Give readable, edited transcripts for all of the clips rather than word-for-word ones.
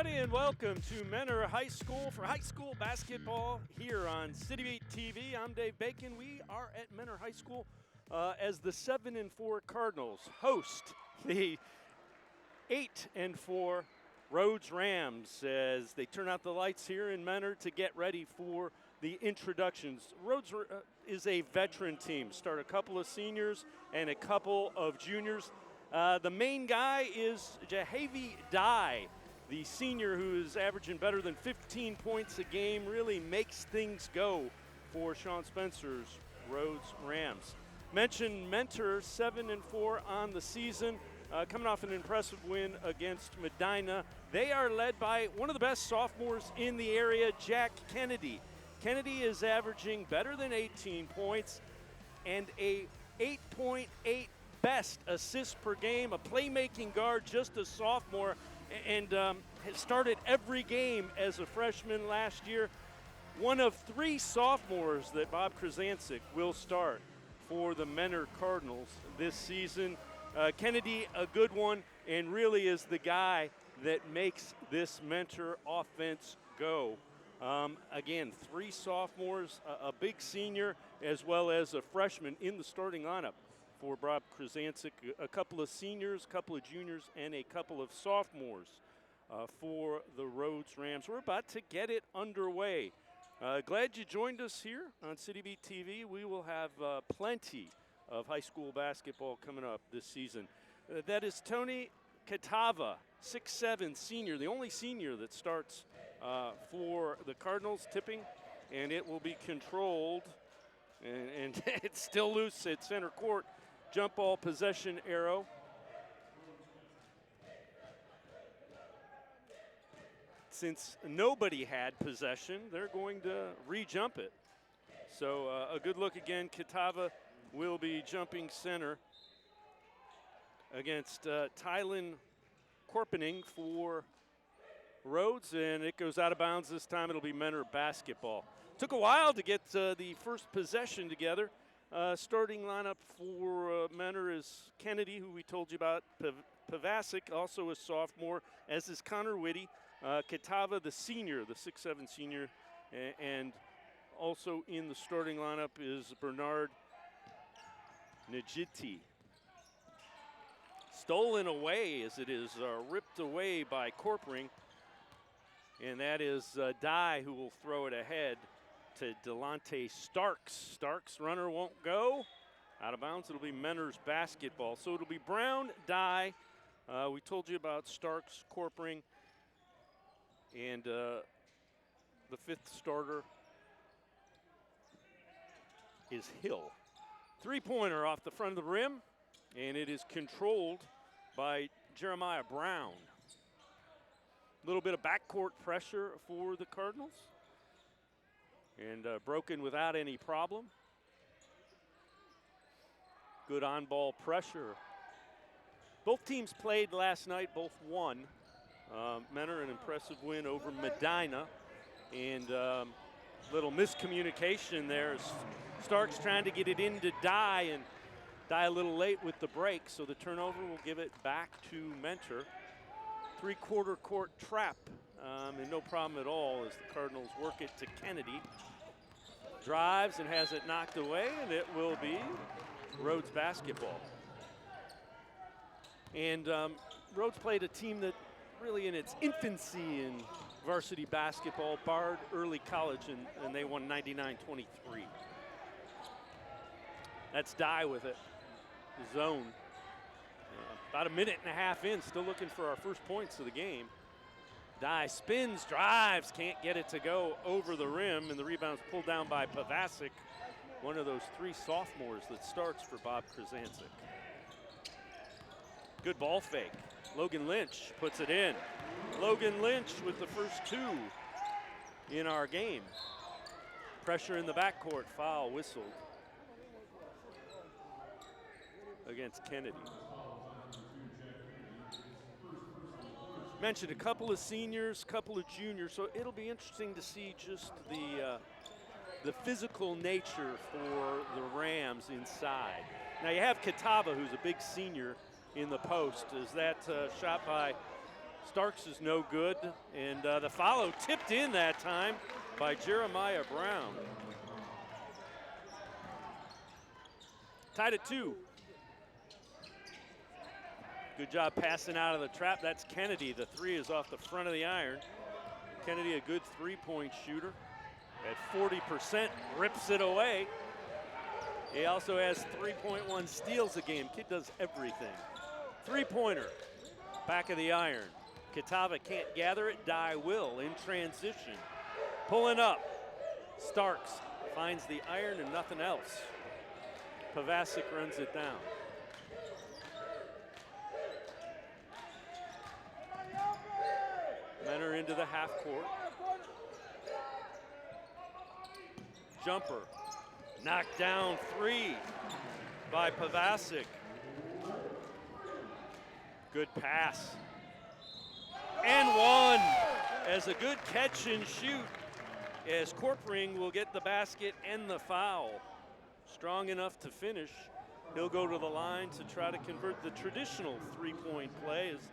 everybody, and welcome to Mentor High School for high school basketball here on City Beat TV. I'm Dave Bacon. We are at Mentor High School as the 7-4 Cardinals host the 8-4 Rhodes Rams as they turn out the lights here in Mentor to get ready for the introductions. Rhodes is a veteran team. Start a couple of seniors and a couple of juniors. The main guy is Jahavi Dye, the senior who is averaging better than 15 points a game, really makes things go for Sean Spencer's Rhodes Rams. Mentioned Mentor 7-4 on the season, coming off an impressive win against Medina. They are led by one of the best sophomores in the area, Jack Kennedy. Kennedy is averaging better than 18 points and a 8.8 best assists per game, a playmaking guard, just a sophomore, and has started every game as a freshman last year. One of three sophomores that Bob Krasancic will start for the Mentor Cardinals this season. Kennedy, a good one, and really is the guy that makes this Mentor offense go. Again, three sophomores, a big senior, as well as a freshman in the starting lineup for Bob Krasancic. A couple of seniors, a couple of juniors, and a couple of sophomores for the Rhodes Rams. We're about to get it underway. Glad you joined us here on City Beat TV. We will have plenty of high school basketball coming up this season. That is Tony Catava, 6'7", senior, the only senior that starts for the Cardinals, tipping, and it will be controlled, and it's still loose at center court. Jump ball possession arrow. Since nobody had possession, they're going to re-jump it. So a good look again. Catava will be jumping center against Tylen Korpening for Rhodes, and it goes out of bounds this time. It'll be Mentor basketball. Took a while to get the first possession together. Starting lineup for Mentor is Kennedy, who we told you about, Pavasic, also a sophomore, as is Connor Whitty. Catava, the senior, the 6'7" senior, and also in the starting lineup is Bernard Najiti. Stolen away as it is ripped away by Korpening, and that is Dye who will throw it ahead to Delonte Starks. Starks, runner won't go. Out of bounds, it'll be Mentor's basketball. So it'll be Brown, Dye. We told you about Starks, Korpening, and the fifth starter is Hill. Three-pointer off the front of the rim, and it is controlled by Jeremiah Brown. A little bit of backcourt pressure for the Cardinals, and broken without any problem. Good on-ball pressure. Both teams played last night, both won. Mentor, an impressive win over Medina, and little miscommunication there. Starks trying to get it into Dye, and Dye a little late with the break, so the turnover will give it back to Mentor. Three-quarter court trap, and no problem at all as the Cardinals work it to Kennedy. Drives and has it knocked away, and it will be Rhodes basketball. And Rhodes played a team that really in its infancy in varsity basketball, Bard Early College, and they won 99-23. That's Dye with it, zone. About a minute and a half in, still looking for our first points of the game. Dye spins, drives, can't get it to go over the rim, and the rebound's pulled down by Pavasic, one of those three sophomores that starts for Bob Krasancic. Good ball fake. Logan Lynch puts it in. Logan Lynch with the first two in our game. Pressure in the backcourt, foul whistled against Kennedy. Mentioned a couple of seniors, couple of juniors, so it'll be interesting to see just the physical nature for the Rams inside. Now you have Catava, who's a big senior in the post. Is that shot by Starks is no good, and the follow tipped in that time by Jeremiah Brown. Tied at 2. Good job passing out of the trap. That's Kennedy. The 3 is off the front of the iron. Kennedy, a good three-point shooter. At 40%, rips it away. He also has 3.1 steals a game. Kid does everything. Three-pointer, back of the iron. Catava can't gather it. Dye will in transition. Pulling up. Starks finds the iron and nothing else. Pavasic runs it down. Menor into the half court. Jumper. Knocked down 3 by Pavasic. Good pass. And 1 as a good catch and shoot as Corpring will get the basket and the foul. Strong enough to finish. He'll go to the line to try to convert the traditional three-point play. As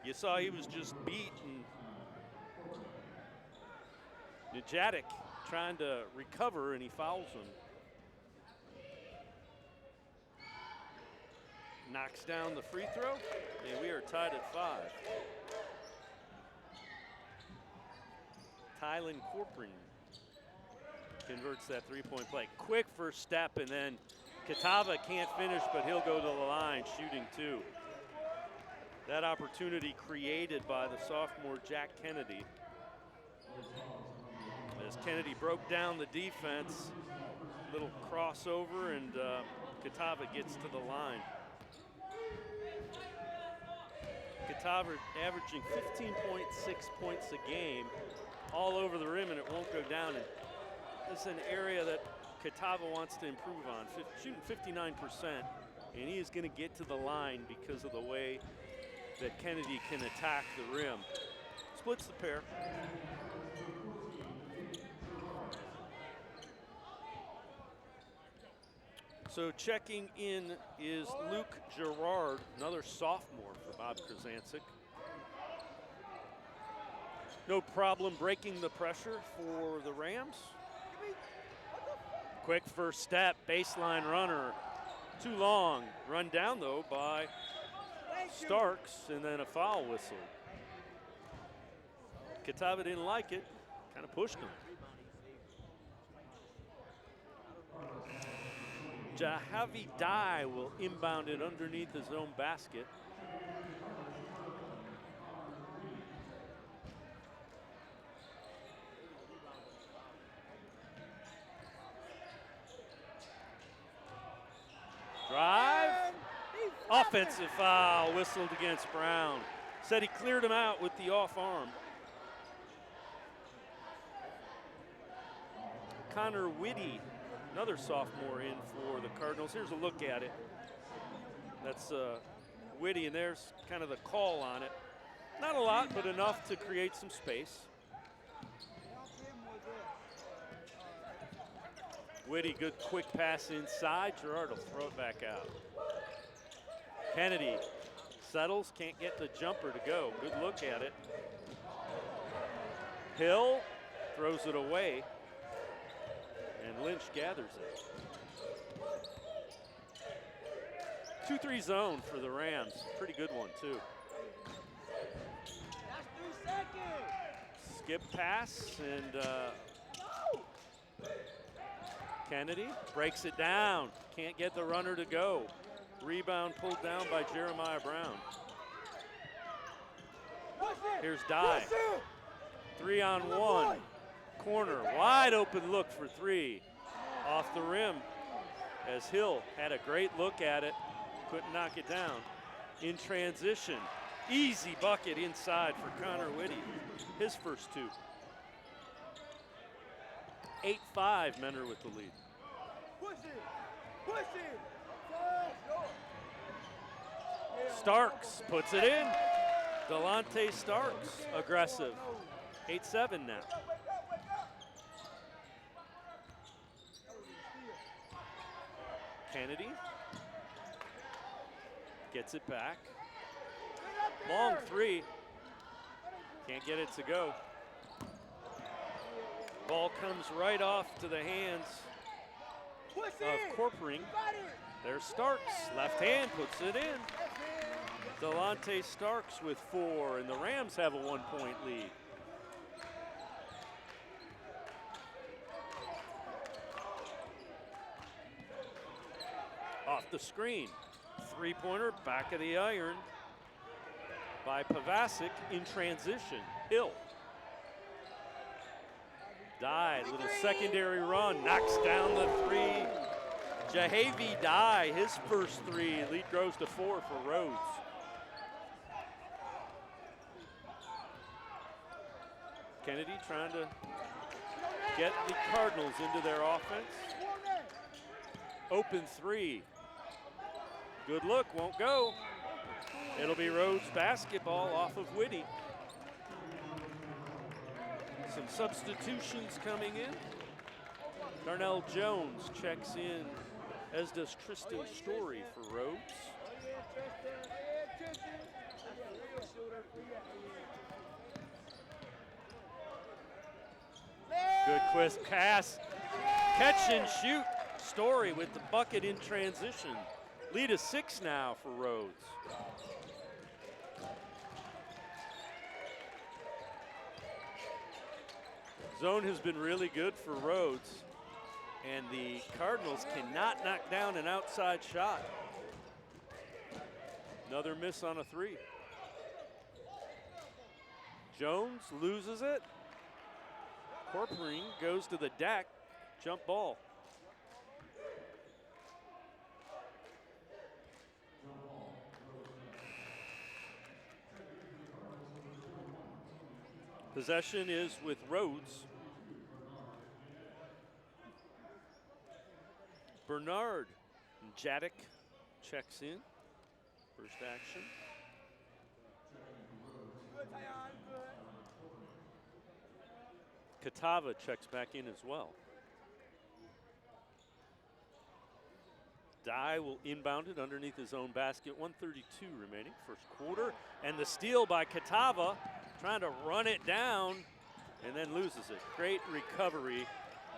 you saw, he was just beat, and Najadic trying to recover, and he fouls him. Knocks down the free throw, and we are tied at 5. Tylen Corpring converts that three-point play. Quick first step, and then Catava can't finish, but he'll go to the line, shooting 2. That opportunity created by the sophomore Jack Kennedy. As Kennedy broke down the defense, little crossover, and Catava gets to the line. Catava averaging 15.6 points a game all over the rim, and it won't go down. And this is an area that Catava wants to improve on, shooting 59%, and he is going to get to the line because of the way that Kennedy can attack the rim. Splits the pair. So checking in is Luke Gerard, another sophomore for Bob Krasancic. No problem breaking the pressure for the Rams. Quick first step, baseline runner. Too long. Run down, though, by Starks, and then a foul whistle. Catava didn't like it, kind of pushed him. Jahavi Dye will inbound it underneath his own basket. Drive. Offensive foul whistled against Brown. Said he cleared him out with the off arm. Connor Whitty, another sophomore in for the Cardinals. Here's a look at it. That's Whitty, and there's kind of the call on it. Not a lot, but enough to create some space. Whitty, good quick pass inside. Gerard will throw it back out. Kennedy settles, can't get the jumper to go. Good look at it. Hill throws it away, and Lynch gathers it. 2-3 zone for the Rams. Pretty good one, too. Skip pass, and Kennedy breaks it down. Can't get the runner to go. Rebound pulled down by Jeremiah Brown. Here's Dye. 3-on-1. Corner, wide open look for 3. Off the rim as Hill had a great look at it. Couldn't knock it down. In transition, easy bucket inside for Connor Whitty. His first 2. 8-5, Menor with the lead. Starks puts it in. Delonte Starks, aggressive. 8-7 now. Kennedy gets it back. Long 3. Can't get it to go. Ball comes right off to the hands of Corpering. There's Starks, left hand, puts it in. Delonte Starks with 4, and the Rams have a 1-point lead. Off the screen, 3-pointer, back of the iron by Pavasic in transition. Hill. Dye, little secondary run, knocks down the 3. Jahavi Dye, his first 3. Lead grows to 4 for Rhodes. Kennedy trying to get the Cardinals into their offense. Open 3. Good look, won't go. It'll be Rhodes basketball off of Whitty. Some substitutions coming in. Darnell Jones checks in, as does Tristan Story for Rhodes. Good quick pass, catch and shoot. Story with the bucket in transition. Lead is 6 now for Rhodes. Zone has been really good for Rhodes, and the Cardinals cannot knock down an outside shot. Another miss on a 3. Jones loses it. Corpering goes to the deck, jump ball. Possession is with Rhodes. Bernard Jadek checks in. First action. Katava checks back in as well. Dye will inbound it underneath his own basket. 1:32 remaining, first quarter. And the steal by Katava, trying to run it down and then loses it. Great recovery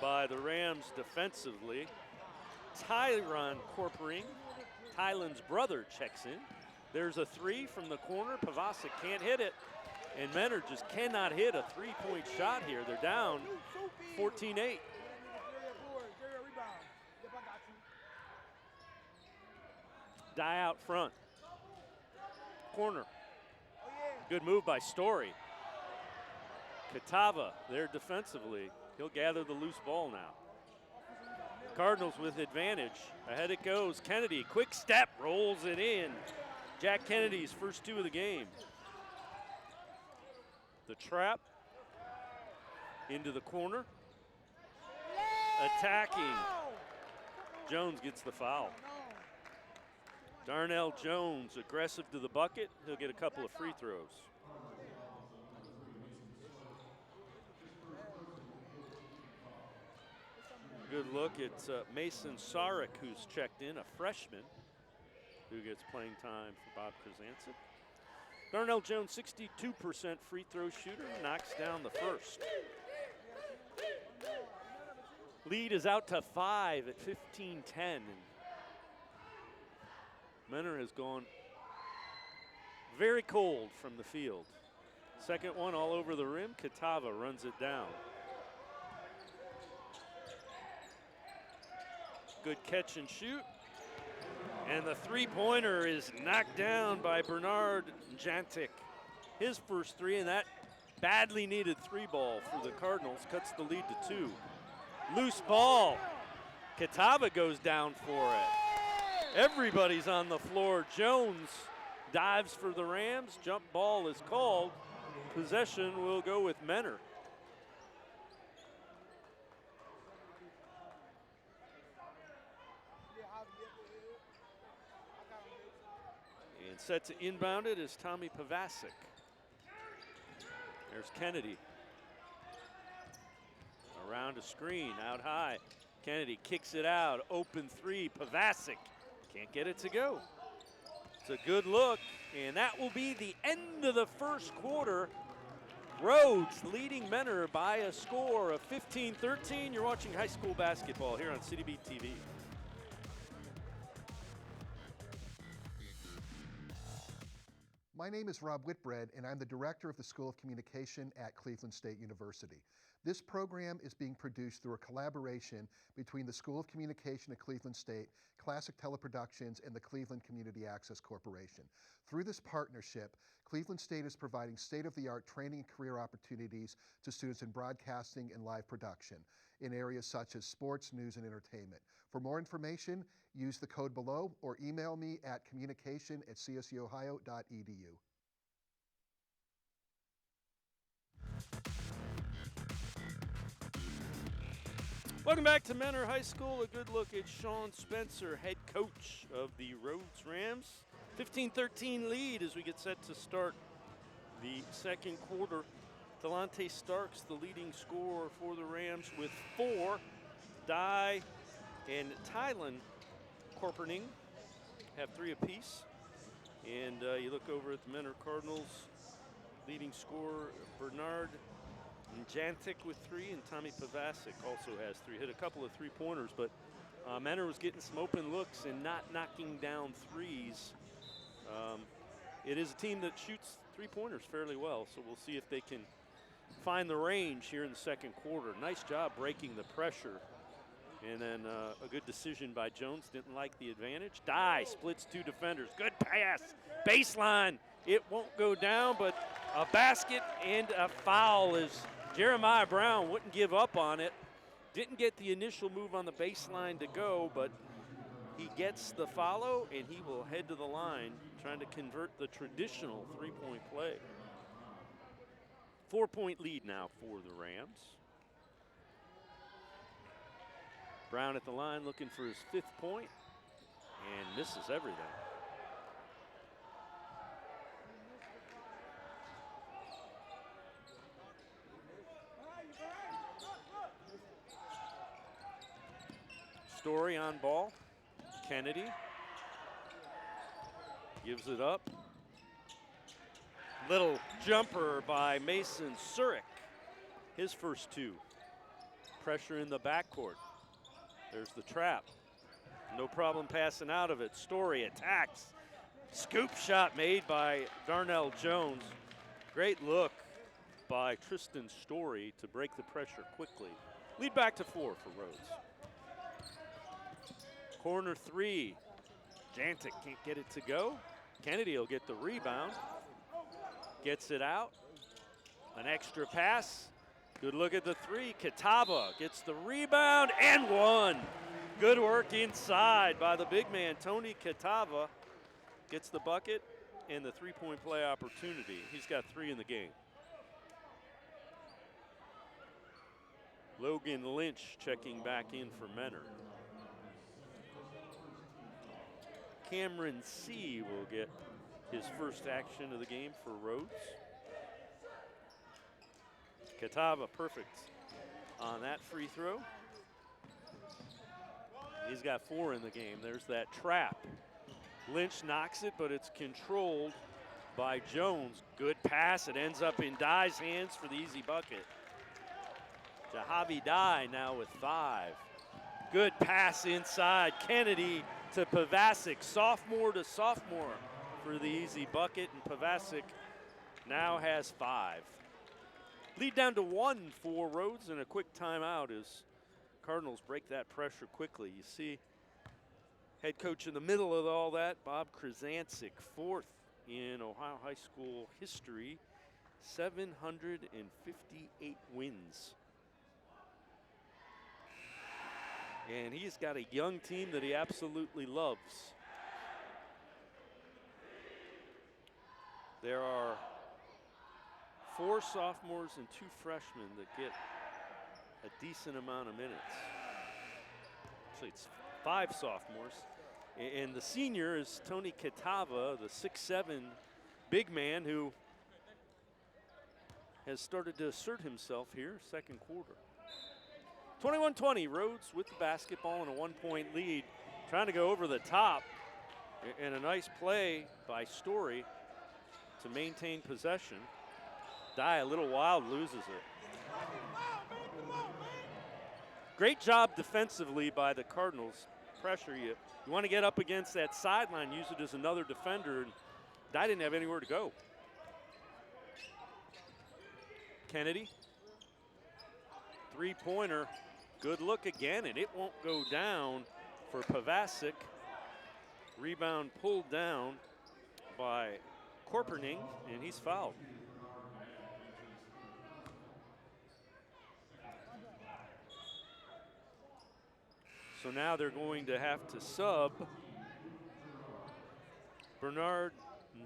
by the Rams defensively. Tyron Corpering, Tylen's brother, checks in. There's a 3 from the corner. Pavasic can't hit it. And Menard just cannot hit a 3-point shot here. They're down 14-8. Dye out front. Corner. Good move by Story. Katava there defensively. He'll gather the loose ball now. Cardinals with advantage. Ahead it goes. Kennedy, quick step, rolls it in. Jack Kennedy's first 2 of the game. The trap into the corner. Attacking. Jones gets the foul. Darnell Jones aggressive to the bucket. He'll get a couple of free throws. Good look at Mason Sarek, who's checked in, a freshman who gets playing time for Bob Krasancic. Darnell Jones, 62% free throw shooter, knocks down the first. Lead is out to 5 at 15-10. Menor has gone very cold from the field. Second one all over the rim. Katava runs it down. Good catch and shoot. And the 3-pointer is knocked down by Bernard Jantic. His first 3, and that badly needed 3-ball for the Cardinals cuts the lead to 2. Loose ball. Katava goes down for it. Everybody's on the floor. Jones dives for the Rams. Jump ball is called. Possession will go with Menor. And set to inbound it is Tommy Pavasic. There's Kennedy. Around a screen, out high. Kennedy kicks it out, open 3, Pavasic. Can't get it to go. It's a good look, and that will be the end of the first quarter. Rhodes leading Menor by a score of 15-13. You're watching high school basketball here on City Beat TV. My name is Rob Whitbread, and I'm the director of the School of Communication at Cleveland State University. This program is being produced through a collaboration between the School of Communication at Cleveland State, Classic Teleproductions, and the Cleveland Community Access Corporation. Through this partnership, Cleveland State is providing state-of-the-art training and career opportunities to students in broadcasting and live production in areas such as sports, news, and entertainment. For more information, use the code below or email me at communication@csuohio.edu. Welcome back to Menor High School. A good look at Sean Spencer, head coach of the Rhodes Rams. 15-13 lead as we get set to start the second quarter. Delonte Starks, the leading scorer for the Rams with 4. Dye and Tylen Corperning have 3 apiece. And you look over at the Menor Cardinals, leading scorer Bernard Jantic with 3, and Tommy Pavasic also has 3. Hit a couple of 3-pointers, but Menor was getting some open looks and not knocking down threes. It is a team that shoots 3-pointers fairly well, so we'll see if they can find the range here in the second quarter. Nice job breaking the pressure. And then a good decision by Jones. Didn't like the advantage. Dye splits 2 defenders. Good pass. Baseline. It won't go down, but a basket and a foul as Jeremiah Brown wouldn't give up on it. Didn't get the initial move on the baseline to go, but he gets the follow, and he will head to the line trying to convert the traditional 3-point play. 4-point lead now for the Rams. Brown at the line looking for his 5th point and misses everything. Story on ball. Kennedy gives it up. Little jumper by Mason Surik. His first 2. Pressure in the backcourt. There's the trap. No problem passing out of it. Story attacks. Scoop shot made by Darnell Jones. Great look by Tristan Story to break the pressure quickly. Lead back to 4 for Rhodes. Corner 3. Jantic can't get it to go. Kennedy will get the rebound. Gets it out. An extra pass. Good look at the 3. Catawba gets the rebound and 1. Good work inside by the big man, Tony Catawba. Gets the bucket and the 3-point play opportunity. He's got 3 in the game. Logan Lynch checking back in for Menor. Cameron C. will get his first action of the game for Rhodes. Catawba perfect on that free throw. He's got 4 in the game. There's that trap. Lynch knocks it, but it's controlled by Jones. Good pass. It ends up in Dye's hands for the easy bucket. Jahavi Dye now with 5. Good pass inside. Kennedy to Pavasic. Sophomore to sophomore for the easy bucket, and Pavasic now has 5. Lead down to 1 for Rhodes, and a quick timeout as Cardinals break that pressure quickly. You see head coach in the middle of all that, Bob Krasancic, 4th in Ohio high school history, 758 wins. And he's got a young team that he absolutely loves. There are 4 sophomores and 2 freshmen that get a decent amount of minutes. Actually, it's 5 sophomores. And the senior is Tony Catawba, the 6'7" big man who has started to assert himself here, second quarter. 21-20, Rhodes with the basketball and a 1-point lead. Trying to go over the top, and a nice play by Story to maintain possession. Dye a little wild, loses it. Great job defensively by the Cardinals. Pressure you want to get up against that sideline, use it as another defender, and Dye didn't have anywhere to go. Kennedy, three-pointer, good look again, and it won't go down for Pavasic. Rebound pulled down by Korperning, and he's fouled. So now they're going to have to sub Bernard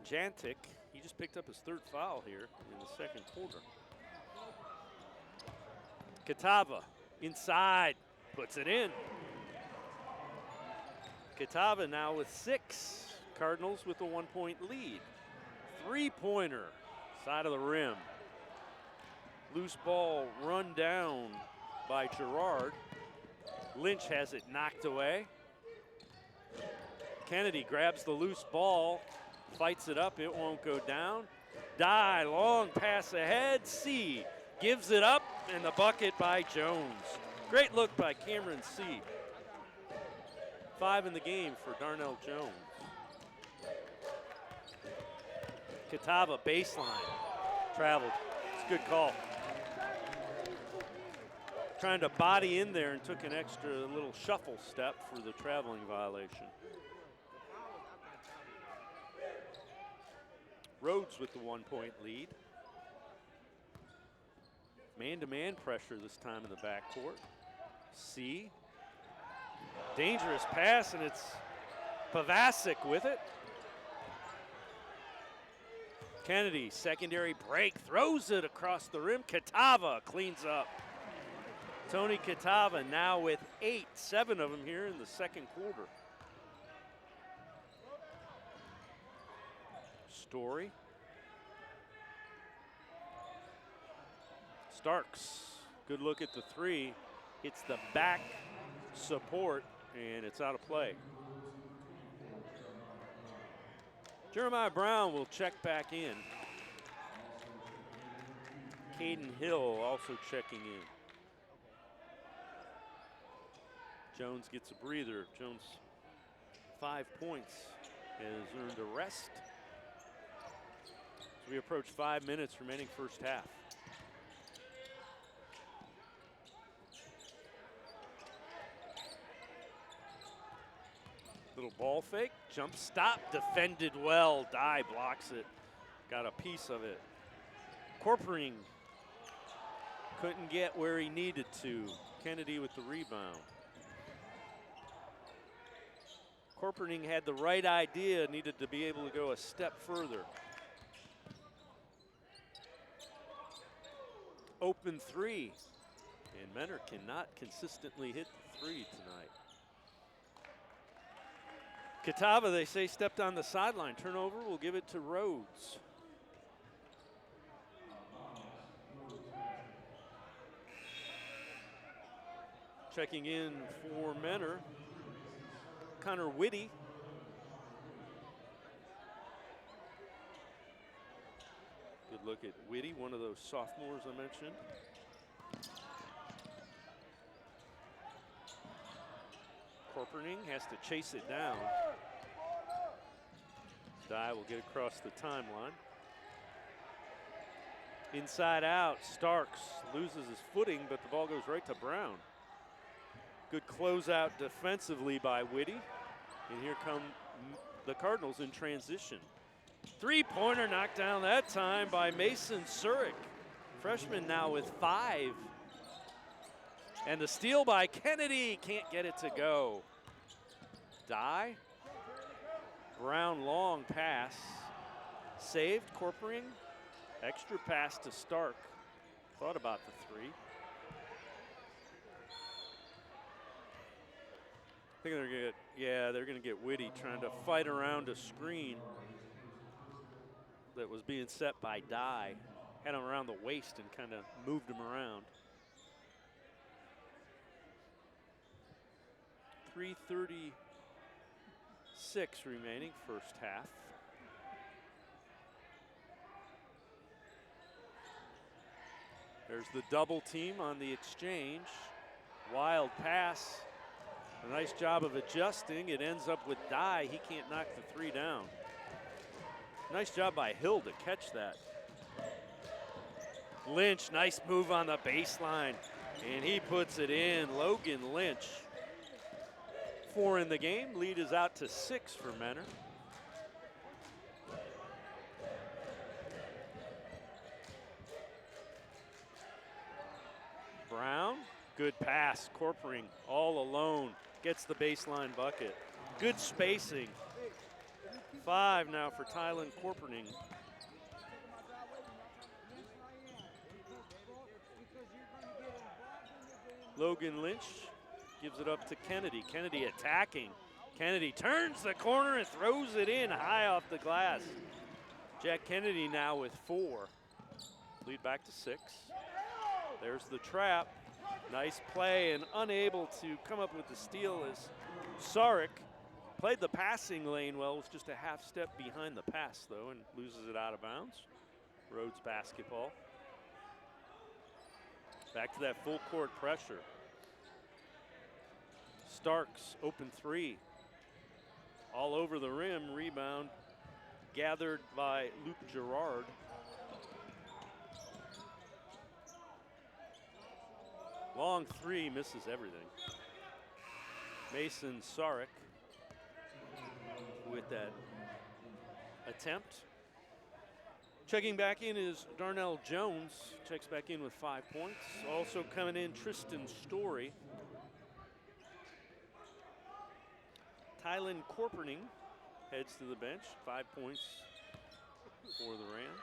Jantic. He just picked up his third foul here in the second quarter. Catava inside, puts it in. Catava now with 6. Cardinals with a 1-point lead. Three-pointer, side of the rim. Loose ball run down by Gerard. Lynch has it knocked away. Kennedy grabs the loose ball, fights it up, it won't go down. Dye, long pass ahead, C gives it up, and the bucket by Jones. Great look by Cameron C. 5 in the game for Darnell Jones. Catava baseline, traveled, it's a good call. Trying to body in there and took an extra little shuffle step for the traveling violation. Rhodes with the 1-point lead. Man-to-man pressure this time in the backcourt. C. Dangerous pass, and it's Pavasic with it. Kennedy, secondary break, throws it across the rim. Catava cleans up. Tony Catava now with 8, 7 of them here in the second quarter. Story. Starks, good look at the three. Hits the back support, and it's out of play. Jeremiah Brown will check back in. Caden Hill also checking in. Jones gets a breather. Jones, 5 points, has earned a rest. So we approach 5 minutes remaining first half. Little ball fake, jump stop, defended well. Dye blocks it, got a piece of it. Korperning couldn't get where he needed to. Kennedy with the rebound. Korperning had the right idea, needed to be able to go a step further. Open three, and Menor cannot consistently hit the three tonight. Catava, they say, stepped on the sideline. Turnover, we'll give it to Rhodes. Checking in for Menor, Connor Whitty. Good look at Whitty, one of those sophomores I mentioned. Korperning has to chase it down. Dye will get across the timeline. Inside out, Starks loses his footing, but the ball goes right to Brown. Good closeout defensively by Whitty. And here come the Cardinals in transition. Three-pointer knocked down that time by Mason Surik. Freshman now with 5. And the steal by Kennedy, can't get it to go. Dye, Brown long pass, saved. Korperning, extra pass to Stark. Thought about the three. I think they're gonna get Whitty trying to fight around a screen that was being set by Dye. Had him around the waist and kind of moved him around. 3:36 remaining, first half. There's the double team on the exchange. Wild pass. A nice job of adjusting. It ends up with Dye. He can't knock the three down. Nice job by Hill to catch that. Lynch, nice move on the baseline. And he puts it in. Logan Lynch. 4 in the game. Lead is out to 6 for Menor. Brown, good pass. Corpering all alone. Gets the baseline bucket. Good spacing. 5 now for Tylen Corpering. Logan Lynch gives it up to Kennedy. Kennedy attacking. Kennedy turns the corner and throws it in high off the glass. Jack Kennedy now with 4. Lead back to 6. There's the trap. Nice play and unable to come up with the steal as Sarek played the passing lane well. Was just a half step behind the pass though and loses it out of bounds. Rhodes basketball. Back to that full court pressure. Starks open 3. All over the rim, rebound gathered by Luke Gerard. Long 3, misses everything. Mason Sarek with that attempt. Checking back in is Darnell Jones. Checks back in with 5 points. Also coming in, Tristan Story. Tylen Corpering heads to the bench. 5 points for the Rams.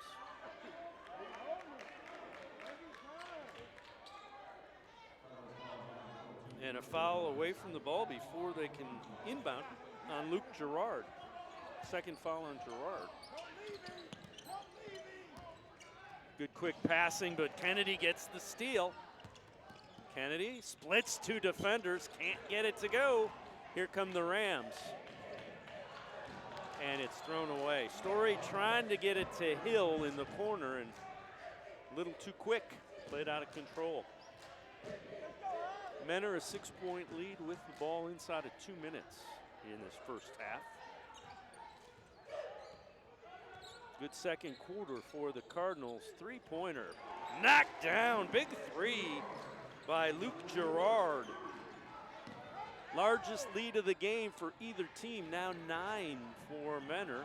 And a foul away from the ball before they can inbound on Luke Gerard. Second foul on Gerard. Good quick passing, but Kennedy gets the steal. Kennedy splits 2 defenders, can't get it to go. Here come the Rams. And it's thrown away. Story trying to get it to Hill in the corner and a little too quick, played out of control. Menor a 6-point lead with the ball inside of 2 minutes in this first half. Good second quarter for the Cardinals. 3-pointer, knocked down, big 3 by Luke Gerard. Largest lead of the game for either team, now 9 for Menor.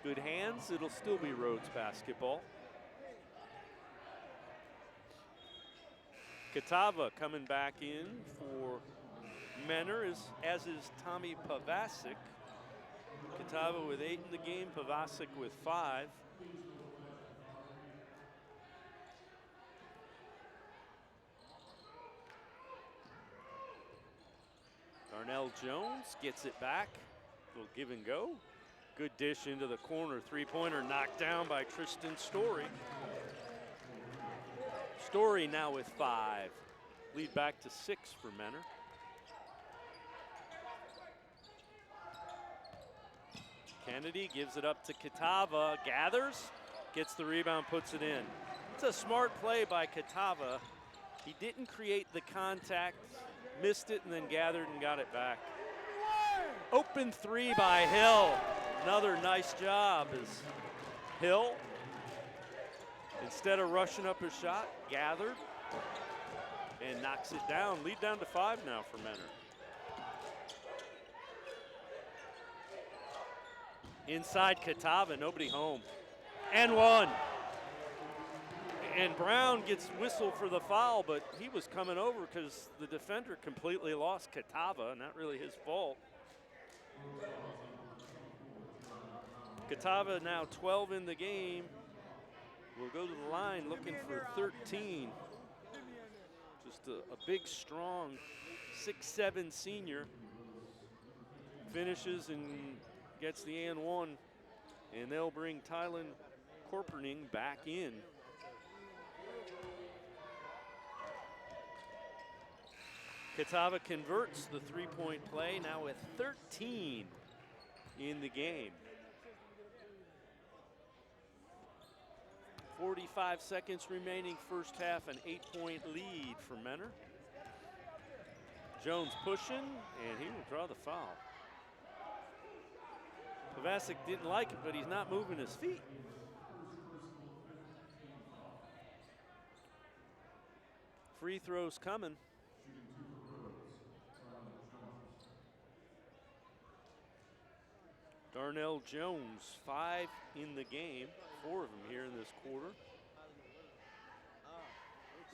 Good hands, it'll still be Rhodes basketball. Katava coming back in for Menor, as is Tommy Pavasic. Katava with 8 in the game, Pavasic with 5. Darnell Jones gets it back. Little give and go. Good dish into the corner. 3-pointer knocked down by Tristan Story. Story now with 5. Lead back to 6 for Menor. Kennedy gives it up to Katava. Gathers, gets the rebound, puts it in. It's a smart play by Katava. He didn't create the contact, missed it, and then gathered and got it back. Open 3 by Hill. Another nice job as Hill, instead of rushing up his shot, gathered and knocks it down. Lead down to 5 now for Menor. Inside Katava, nobody home. And 1. And Brown gets whistled for the foul, but he was coming over because the defender completely lost Katava, not really his fault. Katava now 12 in the game. Will go to the line looking for 13. Just a big, strong 6'7" senior. Finishes and gets the and 1. And they'll bring Tylen Corpering back in. Katava converts the 3-point play, now with 13 in the game. 45 seconds remaining first half, an 8-point lead for Menor. Jones pushing, and he will draw the foul. Kovacic didn't like it, but he's not moving his feet. Free throws coming. Darnell Jones, 5 in the game, 4 of them here in this quarter.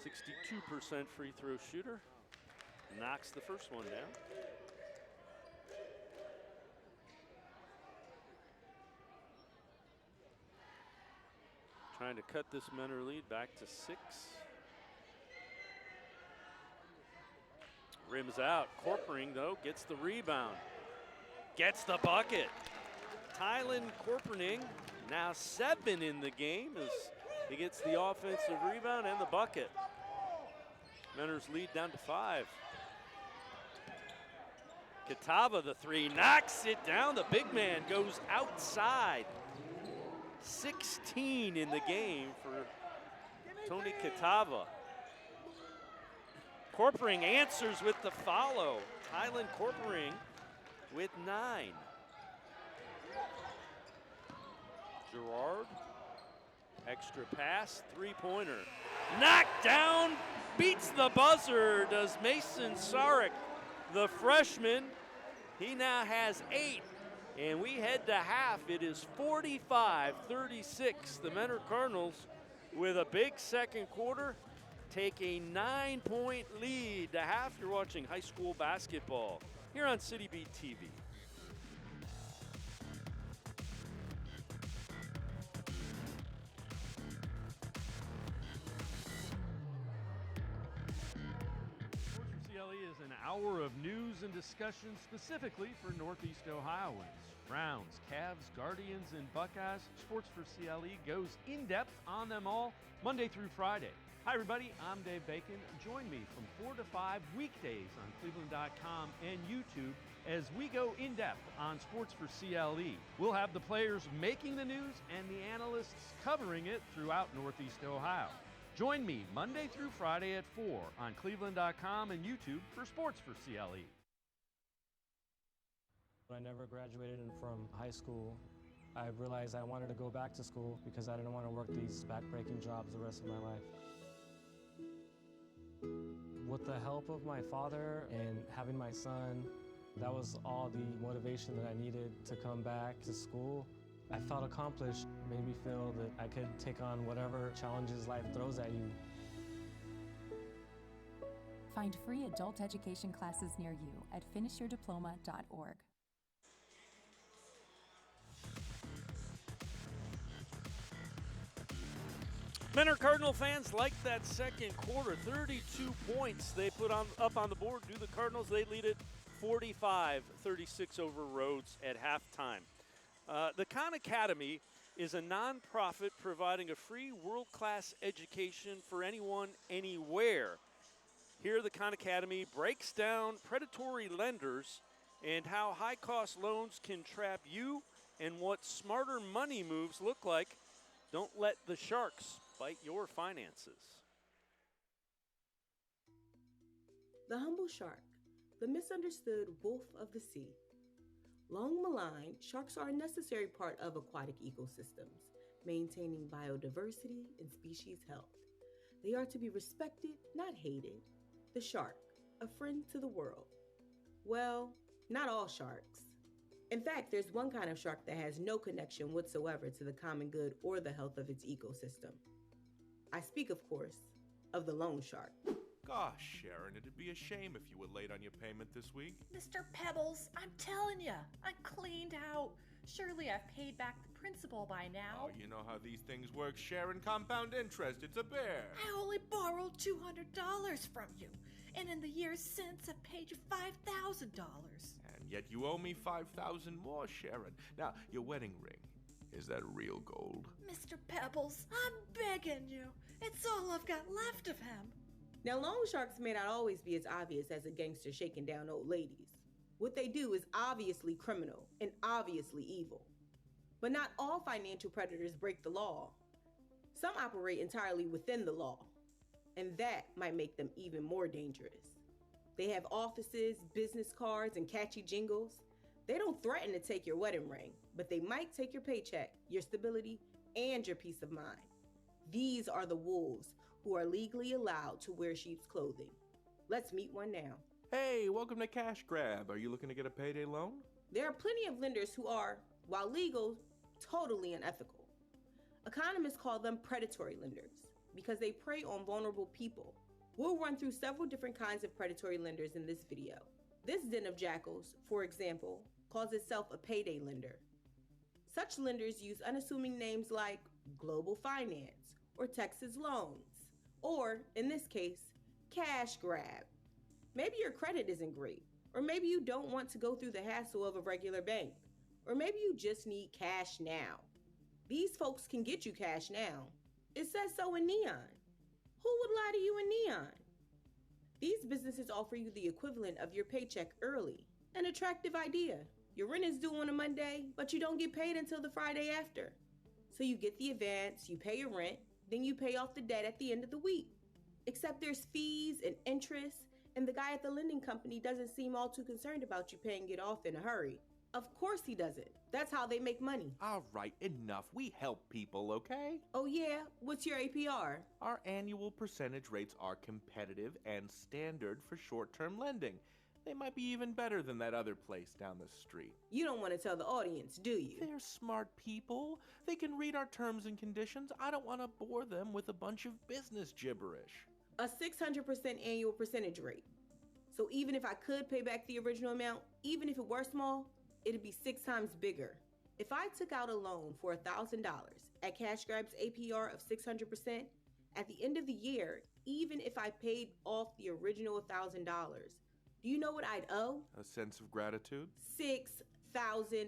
62% free throw shooter. Knocks the first one down. Trying to cut this Menor lead back to 6. Rims out. Corpering, though, gets the rebound. Gets the bucket. Tylen Corpering, now 7 in the game, as he gets the offensive rebound and the bucket. Menor's lead down to 5. Catava, the 3, knocks it down. The big man goes outside. 16 in the game for Tony Catava. Corpering answers with the follow. Tylen Corpering with 9. Gerard, extra pass, 3-pointer. Knocked down, beats the buzzer, does Mason Sarek, the freshman. He now has 8, and we head to half. It is 45-36. The Menor Cardinals, with a big second quarter, take a 9-point lead to half. You're watching high school basketball here on City Beat TV. Is an hour of news and discussion specifically for Northeast Ohioans. Browns, Cavs, Guardians, and Buckeyes. Sports for CLE goes in-depth on them all Monday through Friday. Hi everybody, I'm Dave Bacon. Join me from 4 to 5 weekdays on Cleveland.com and YouTube as we go in-depth on Sports for CLE. We'll have the players making the news and the analysts covering it throughout Northeast Ohio. Join me Monday through Friday at 4 on Cleveland.com and YouTube for Sports for CLE. When I never graduated from high school, I realized I wanted to go back to school because I didn't want to work these back-breaking jobs the rest of my life. With the help of my father and having my son, that was all the motivation that I needed to come back to school. I felt accomplished, made me feel that I could take on whatever challenges life throws at you. Find free adult education classes near you at finishyourdiploma.org. Menor Cardinal fans like that second quarter. 32 points they put up on the board. Do the Cardinals, they lead it 45-36 over Rhodes at halftime. The Khan Academy is a nonprofit providing a free world-class education for anyone, anywhere. Here, the Khan Academy breaks down predatory lenders and how high-cost loans can trap you and what smarter money moves look like. Don't let the sharks bite your finances. The humble shark, the misunderstood wolf of the sea. Long maligned, sharks are a necessary part of aquatic ecosystems, maintaining biodiversity and species health. They are to be respected, not hated. The shark, a friend to the world. Well, not all sharks. In fact, there's one kind of shark that has no connection whatsoever to the common good or the health of its ecosystem. I speak, of course, of the loan shark. Gosh, Sharon, it'd be a shame if you were late on your payment this week. Mr. Pebbles, I'm telling you, I'm cleaned out. Surely I've paid back the principal by now. Oh, you know how these things work, Sharon. Compound interest, it's a bear. I only borrowed $200 from you, and in the years since I've paid you $5,000. And yet you owe me $5,000 more, Sharon. Now, your wedding ring, is that real gold? Mr. Pebbles, I'm begging you. It's all I've got left of him. Now, loan sharks may not always be as obvious as a gangster shaking down old ladies. What they do is obviously criminal and obviously evil. But not all financial predators break the law. Some operate entirely within the law, and that might make them even more dangerous. They have offices, business cards, and catchy jingles. They don't threaten to take your wedding ring, but they might take your paycheck, your stability, and your peace of mind. These are the wolves who are legally allowed to wear sheep's clothing. Let's meet one now. Hey, welcome to Cash Grab. Are you looking to get a payday loan? There are plenty of lenders who are, while legal, totally unethical. Economists call them predatory lenders because they prey on vulnerable people. We'll run through several different kinds of predatory lenders in this video. This den of jackals, for example, calls itself a payday lender. Such lenders use unassuming names like Global Finance or Texas Loans, or, in this case, Cash Grab. Maybe your credit isn't great, or maybe you don't want to go through the hassle of a regular bank, or maybe you just need cash now. These folks can get you cash now. It says so in neon. Who would lie to you in neon? These businesses offer you the equivalent of your paycheck early. An attractive idea. Your rent is due on a Monday, but you don't get paid until the Friday after. So you get the advance, you pay your rent, then you pay off the debt at the end of the week. Except there's fees and interest, and the guy at the lending company doesn't seem all too concerned about you paying it off in a hurry. Of course he doesn't. That's how they make money. All right, enough. We help people, okay? Oh yeah? What's your APR? Our annual percentage rates are competitive and standard for short-term lending. They might be even better than that other place down the street. You don't want to tell the audience, do you? They're smart people. They can read our terms and conditions. I don't want to bore them with a bunch of business gibberish. A 600% annual percentage rate. So even if I could pay back the original amount, even if it were small, it'd be 6 times bigger. If I took out a loan for $1,000 at Cash Grab's APR of 600%, at the end of the year, even if I paid off the original $1,000, do you know what I'd owe? A sense of gratitude? $6,000.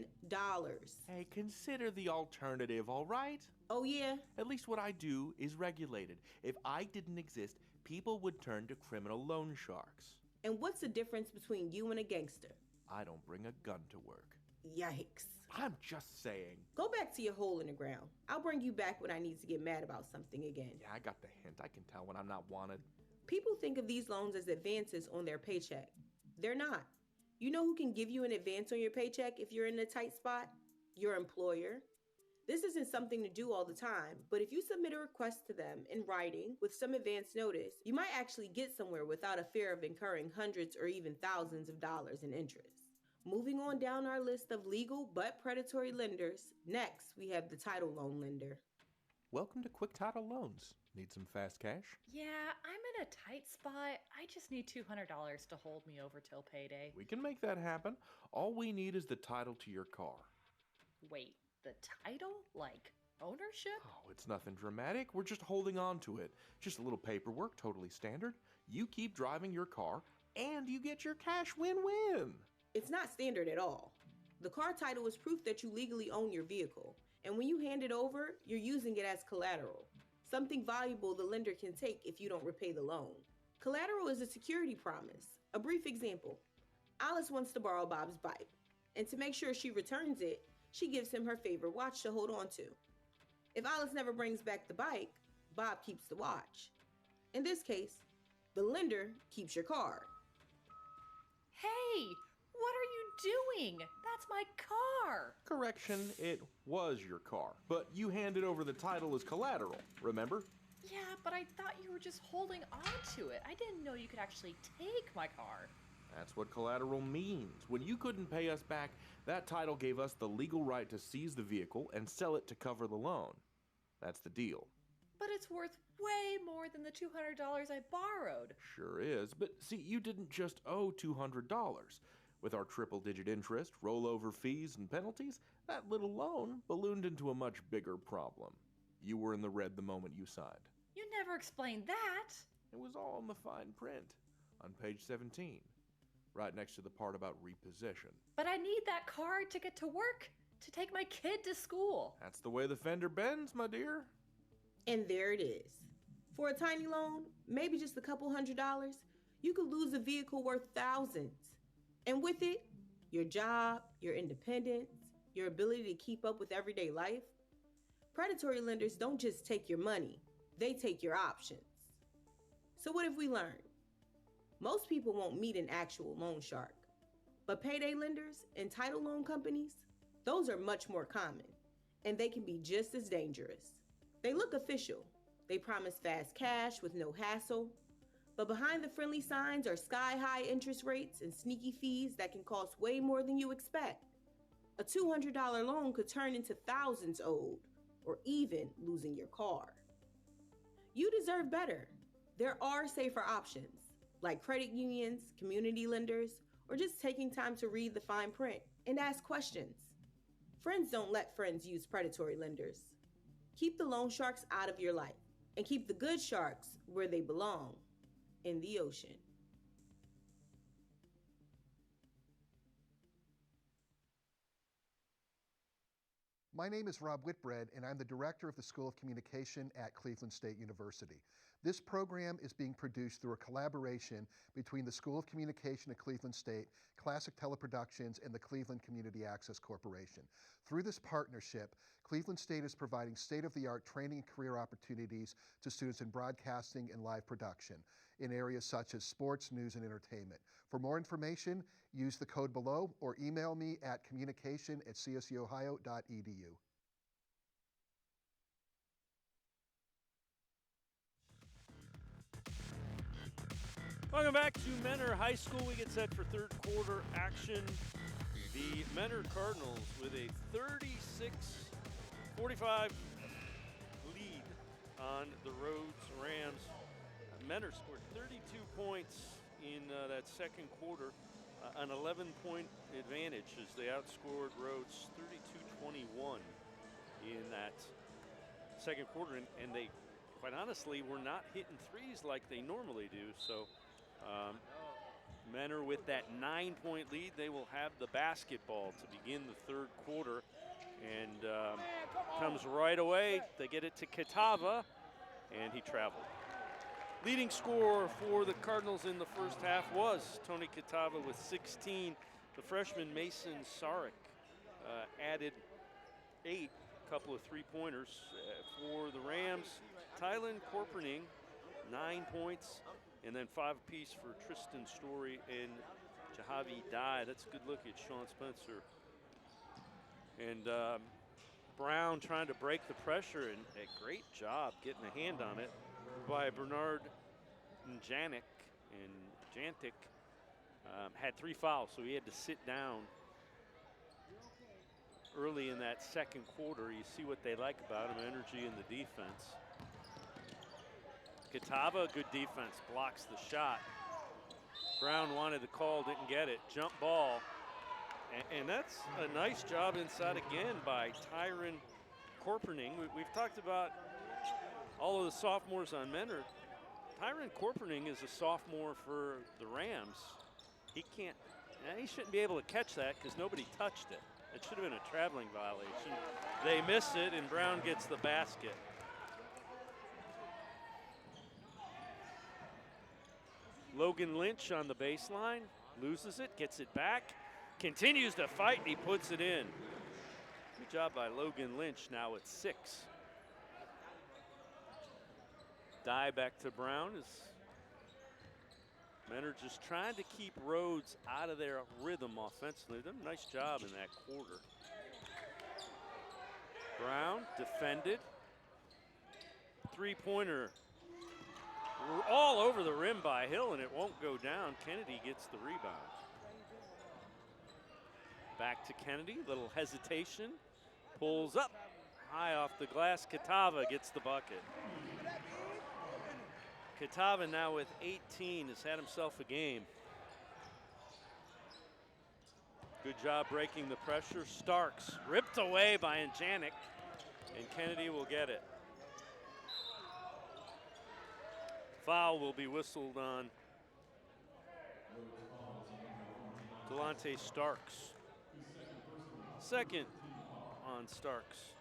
Hey, consider the alternative, all right? Oh yeah? At least what I do is regulated. If I didn't exist, people would turn to criminal loan sharks. And what's the difference between you and a gangster? I don't bring a gun to work. Yikes. I'm just saying. Go back to your hole in the ground. I'll bring you back when I need to get mad about something again. Yeah, I got the hint. I can tell when I'm not wanted. People think of these loans as advances on their paycheck. They're not. You know who can give you an advance on your paycheck if you're in a tight spot? Your employer. This isn't something to do all the time, but if you submit a request to them in writing with some advance notice, you might actually get somewhere without a fear of incurring hundreds or even thousands of dollars in interest. Moving on down our list of legal but predatory lenders, next we have the title loan lender. Welcome to Quick Title Loans. Need some fast cash? Yeah, I'm in a tight spot. I just need $200 to hold me over till payday. We can make that happen. All we need is the title to your car. Wait, the title? Like ownership? Oh, it's nothing dramatic. We're just holding on to it. Just a little paperwork, totally standard. You keep driving your car, and you get your cash win-win. It's not standard at all. The car title is proof that you legally own your vehicle, and when you hand it over, you're using it as collateral. Something valuable the lender can take if you don't repay the loan. Collateral is a security promise. A brief example. Alice wants to borrow Bob's bike, and to make sure she returns it, she gives him her favorite watch to hold on to. If Alice never brings back the bike, Bob keeps the watch. In this case, the lender keeps your car. Hey, what are you doing? That's my car. Correction, it was your car, but you handed over the title as collateral, remember? Yeah, but I thought you were just holding on to it. I didn't know you could actually take my car. That's what collateral means. When you couldn't pay us back, that title gave us the legal right to seize the vehicle and sell it to cover the loan. That's the deal. But it's worth way more than the $200 I borrowed. Sure is, but see, you didn't just owe $200. With our triple-digit interest, rollover fees, and penalties, that little loan ballooned into a much bigger problem. You were in the red the moment you signed. You never explained that. It was all in the fine print, on page 17, right next to the part about repossession. But I need that car to get to work, to take my kid to school. That's the way the fender bends, my dear. And there it is. For a tiny loan, maybe just a couple $100, you could lose a vehicle worth thousands. And with it, your job, your independence, your ability to keep up with everyday life. Predatory lenders don't just take your money, they take your options. So what have we learned? Most people won't meet an actual loan shark, but payday lenders and title loan companies, those are much more common, and they can be just as dangerous. They look official. They promise fast cash with no hassle, but behind the friendly signs are sky-high interest rates and sneaky fees that can cost way more than you expect. A $200 loan could turn into thousands owed, or even losing your car. You deserve better. There are safer options, like credit unions, community lenders, or just taking time to read the fine print and ask questions. Friends don't let friends use predatory lenders. Keep the loan sharks out of your life, and keep the good sharks where they belong, in the ocean. My name is Rob Whitbread, and I'm the director of the School of Communication at Cleveland State University. This program is being produced through a collaboration between the School of Communication at Cleveland State, Classic Teleproductions, and the Cleveland Community Access Corporation. Through this partnership, Cleveland State is providing state-of-the-art training and career opportunities to students in broadcasting and live production in areas such as sports, news, and entertainment. For more information, use the code below or email me at communication@csuohio.edu. Welcome back to Mentor High School. We get set for third quarter action. The Mentor Cardinals with a 36-45 lead on the Rhodes Rams. Mentor scored 32 points in that second quarter, an 11-point advantage as they outscored Rhodes 32-21 in that second quarter, and they, quite honestly, were not hitting threes like they normally do. So Mentor with that 9-point lead, they will have the basketball to begin the third quarter, and comes right away. They get it to Catava, and he traveled. Leading scorer for the Cardinals in the first half was Tony Catava with 16. The freshman Mason Sarek added 8, a couple of three-pointers. For the Rams, Tylen Corperning, 9 points, and then 5 apiece for Tristan Story and Jahavi Dye. That's a good look at Sean Spencer. And Brown trying to break the pressure, and a great job getting a hand on it by Bernard Janik. And Jantic had 3 fouls, so he had to sit down early in that second quarter. You see what they like about him, energy in the defense. Catava, good defense, blocks the shot. Brown wanted the call, didn't get it. Jump ball. And that's a nice job inside again by Tyron Corperning. We've talked about all of the sophomores on Mentor. Tyron Corperning is a sophomore for the Rams. He shouldn't be able to catch that because nobody touched it. It should have been a traveling violation. They miss it, and Brown gets the basket. Logan Lynch on the baseline, loses it, gets it back, continues to fight, and he puts it in. Good job by Logan Lynch, now at 6. Dye back to Brown as Mentor just trying to keep Rhodes out of their rhythm offensively. They've done a nice job in that quarter. Brown defended. Three-pointer all over the rim by Hill, and it won't go down. Kennedy gets the rebound. Back to Kennedy, little hesitation. Pulls up, high off the glass. Catava gets the bucket. Catava now with 18 has had himself a game. Good job breaking the pressure. Starks ripped away by Janik, and Kennedy will get it. Foul will be whistled on Delonte Starks. Second on Starks.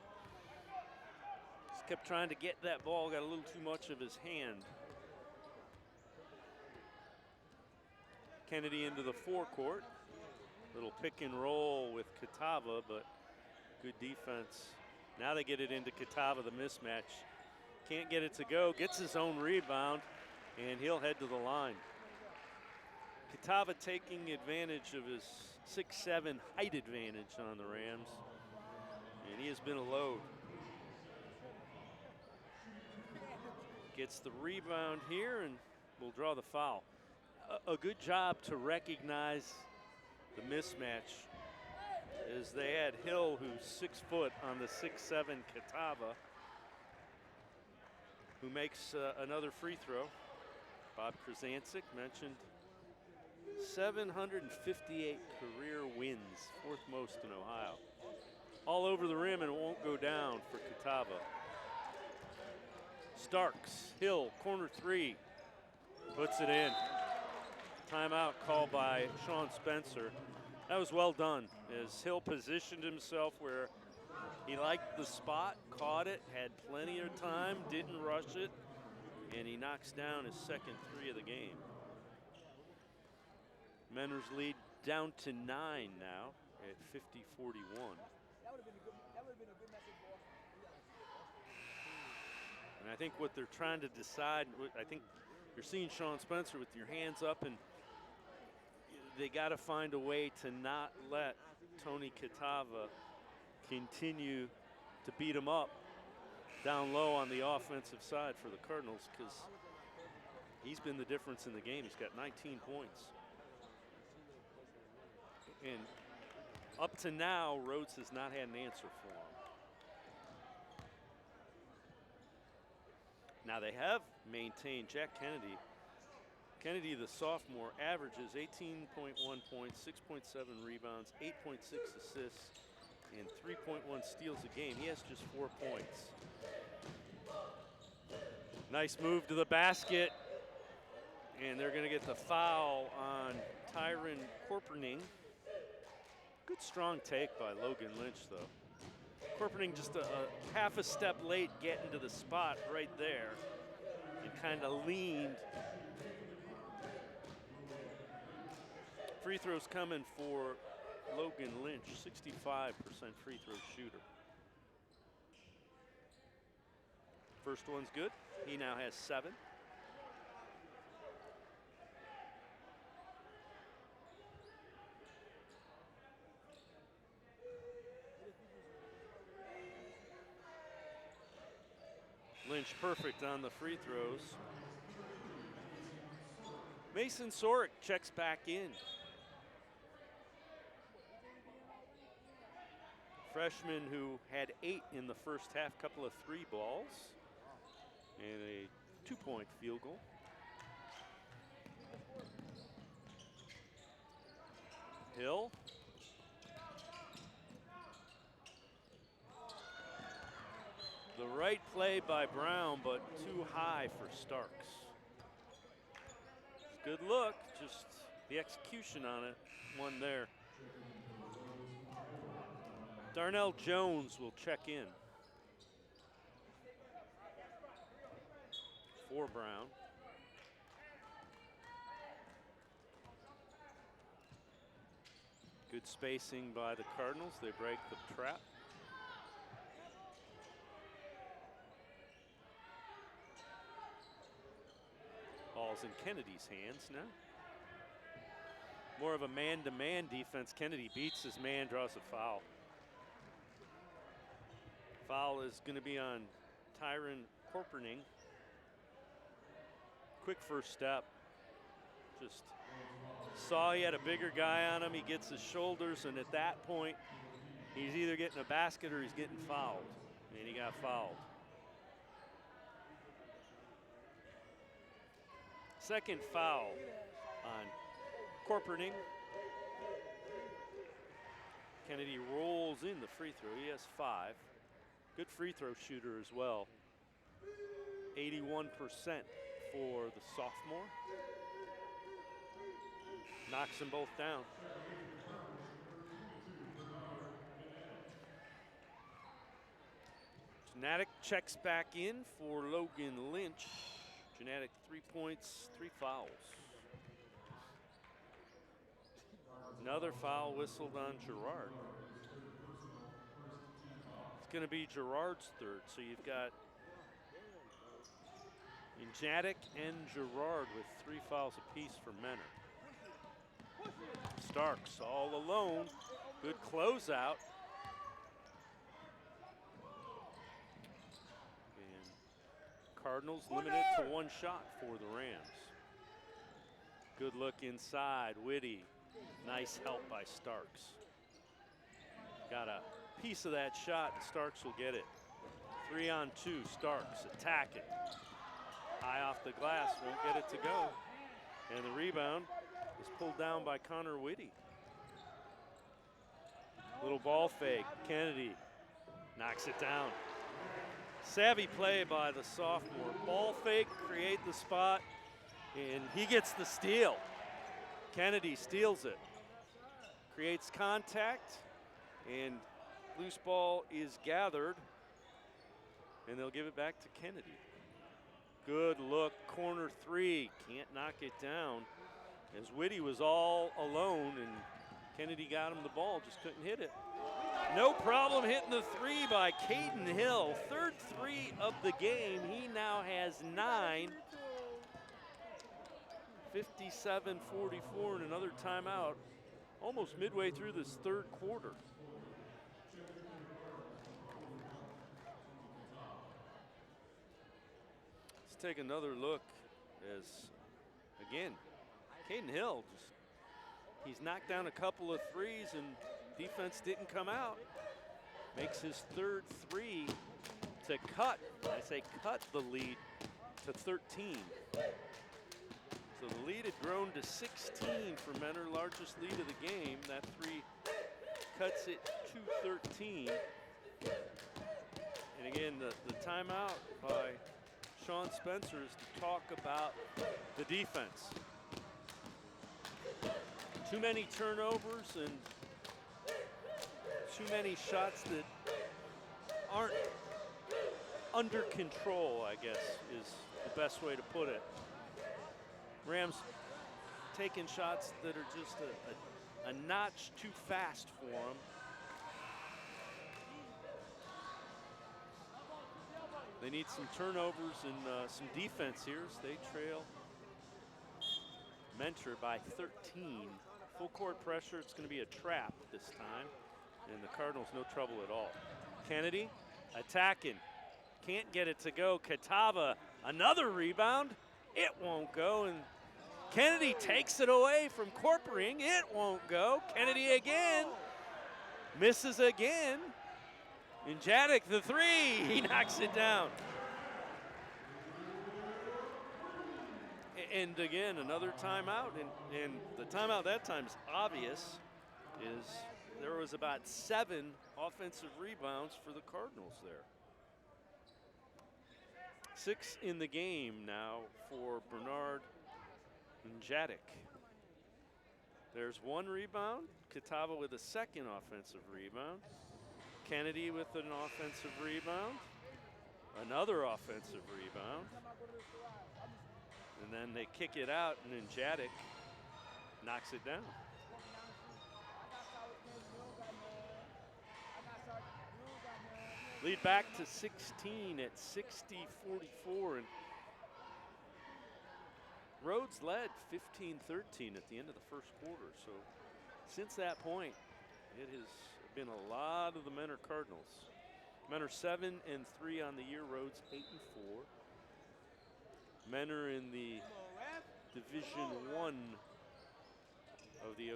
Just kept trying to get that ball, got a little too much of his hand. Kennedy into the forecourt. Little pick and roll with Catava, but good defense Now they get it into Catava, the mismatch. Can't get it to go, gets his own rebound, and he'll head to the line. Catava taking advantage of his 6'7" height advantage on the Rams, and he has been a load. Gets the rebound here and will draw the foul. A good job to recognize the mismatch, as they had Hill, who's 6 foot, on the 6'7" Catava, who makes another free throw. Bob Krasancic mentioned 758 career wins, 4th most in Ohio. All over the rim, and it won't go down for Catava. Starks, Hill, corner 3, puts it in. Timeout called by Sean Spencer. That was well done, as Hill positioned himself where he liked the spot, caught it, had plenty of time, didn't rush it, and he knocks down his second 3 of the game. Mentor's lead down to 9 now at 50-41. And I think what they're trying to decide, I think you're seeing Sean Spencer with your hands up, and they got to find a way to not let Tony Catava continue to beat him up down low on the offensive side for the Cardinals, because he's been the difference in the game. He's got 19 points. And up to now, Rhodes has not had an answer for him. Now they have maintained Jack Kennedy. Kennedy, the sophomore, averages 18.1 points, 6.7 rebounds, 8.6 assists, and 3.1 steals a game. He has just 4 points. Nice move to the basket, and they're going to get the foul on Tyron Corperning. Good strong take by Logan Lynch, though. Corperning just a half a step late getting to the spot right there, and kind of leaned. Free throws coming for Logan Lynch, 65% free throw shooter. First one's good. He now has 7. Lynch perfect on the free throws. Mason Sorick checks back in. Freshman who had 8 in the first half, couple of 3 balls, and a 2-point field goal. Hill. The right play by Brown, but too high for Starks. Good look, just the execution on it, one there. Darnell Jones will check in for Brown. Good spacing by the Cardinals. They break the trap. Ball's in Kennedy's hands now. More of a man-to-man defense. Kennedy beats his man, draws a foul. Foul is going to be on Tyron Corperning. Quick first step. Just saw he had a bigger guy on him. He gets his shoulders, and at that point, he's either getting a basket or he's getting fouled. And he got fouled. Second foul on Corperning. Kennedy rolls in the free throw. He has 5. Good free throw shooter as well. 81% for the sophomore. Knocks them both down. Janatic checks back in for Logan Lynch. Janatic 3 points, 3 fouls. Another foul whistled on Gerard. It's going to be Gerard's third. So you've got Jadik and Gerard with 3 fouls apiece for Menor. Starks all alone. Good closeout. And Cardinals limited to 1 shot for the Rams. Good look inside. Whitty. Nice help by Starks. Got a piece of that shot, and Starks will get it. 3-on-2. Starks attacking. High off the glass, won't get it to go. And the rebound is pulled down by Connor Whitty. Little ball fake. Kennedy knocks it down. Savvy play by the sophomore. Ball fake, create the spot, and he gets the steal. Kennedy steals it. Creates contact, and loose ball is gathered, and they'll give it back to Kennedy. Good look, corner 3, can't knock it down. As Whitty was all alone, and Kennedy got him the ball, just couldn't hit it. No problem hitting the 3 by Caden Hill. 3rd 3 of the game. He now has 9. 57-44 and another timeout. Almost midway through this 3rd quarter. Let's take another look as, again, Caden Hill, he's knocked down a couple of threes and defense didn't come out. Makes his 3rd 3 to cut, I say cut the lead to 13. So the lead had grown to 16 for Menor, largest lead of the game. That 3 cuts it to 13. And again, the timeout by Sean Spencer is to talk about the defense. Too many turnovers and too many shots that aren't under control, I guess, is the best way to put it. Rams taking shots that are just a notch too fast for them. They need some turnovers and some defense here as they trail Mentor by 13. Full court pressure, it's going to be a trap this time. And the Cardinals no trouble at all. Kennedy attacking, can't get it to go. Catava, another rebound, it won't go. And Kennedy takes it away from Corpering, it won't go. Kennedy again, misses again. And Jadik, the 3, he knocks it down. And again, another timeout, and the timeout that time is obvious, is there was about 7 offensive rebounds for the Cardinals there. 6 in the game now for Bernard and Jadik. There's 1 rebound, Catava with a 2nd offensive rebound, Kennedy with an offensive rebound, another offensive rebound, and then they kick it out, and then Jadik knocks it down. Lead back to 16 at 60-44, and Rhodes led 15-13 at the end of the 1st quarter. So since that point, it has been a lot of the Menor Cardinals. Menor 7-3 on the year, Rhodes 8-4. Menor in the Division I of the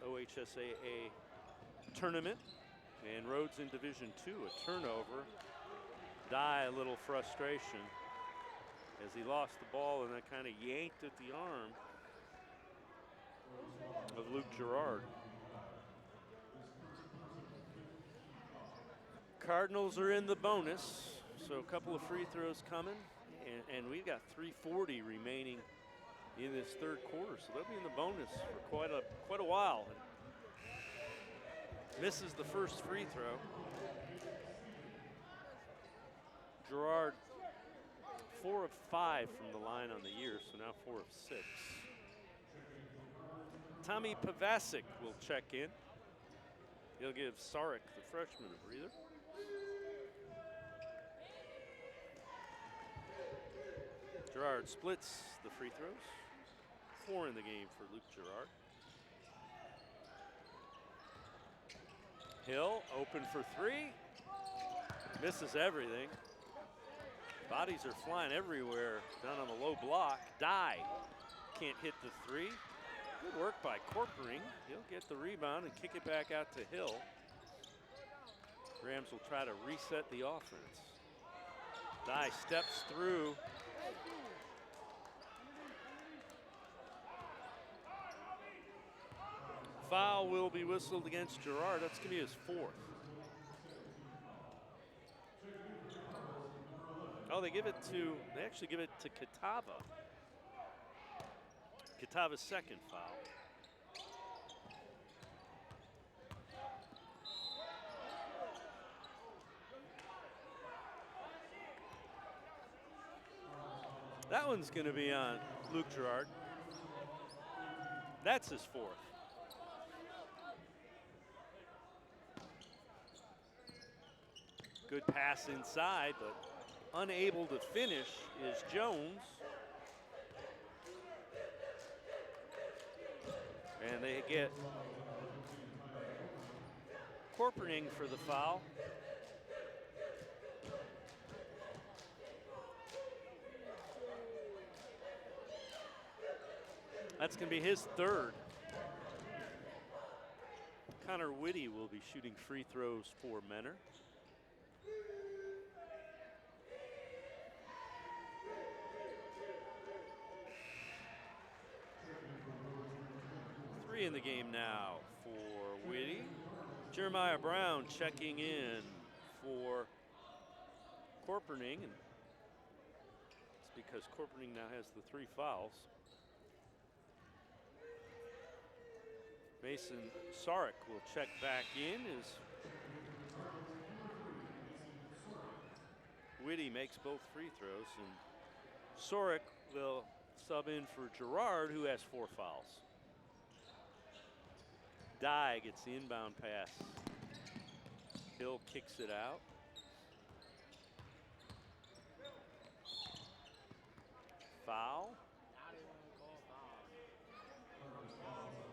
OHSAA tournament, and Rhodes in Division II, a turnover. Dye a little frustration as he lost the ball and that kind of yanked at the arm of Luke Gerard. Cardinals are in the bonus, so a couple of free throws coming, and we've got 3:40 remaining in this 3rd quarter, so they'll be in the bonus for quite a while. And misses the first free throw. Gerard 4 of 5 from the line on the year, so now 4 of 6. Tommy Pavasic will check in. He'll give Sarek, the freshman, a breather. Girard splits the free throws. 4 in the game for Luke Girard. Hill open for 3. Misses everything. Bodies are flying everywhere down on the low block. Dye can't hit the 3. Good work by Corpering. He'll get the rebound and kick it back out to Hill. Rams will try to reset the offense. Dye steps through. Foul will be whistled against Girard. That's going to be his 4th. Oh, they actually give it to Catava. Catava's 2nd foul. That one's going to be on Luke Girard. That's his 4th. Good pass inside, but unable to finish is Jones. And they get Corpering for the foul. That's going to be his 3rd. Connor Whitty will be shooting free throws for Menor. In the game now for Whitty. Jeremiah Brown checking in for Corpering, and it's because Corpering now has the 3 fouls. Mason Sarek will check back in as Whitty makes both free throws, and Sarek will sub in for Girard, who has 4 fouls. Dye gets the inbound pass. Hill kicks it out. Foul.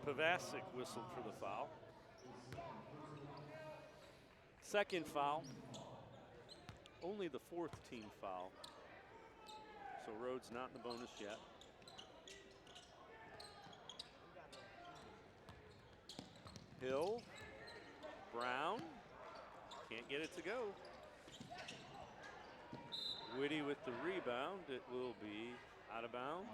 Pavasic whistled for the foul. 2nd foul. Only the 4th team foul. So Rhodes not in the bonus yet. Hill, Brown, can't get it to go. Whitty with the rebound. It will be out of bounds.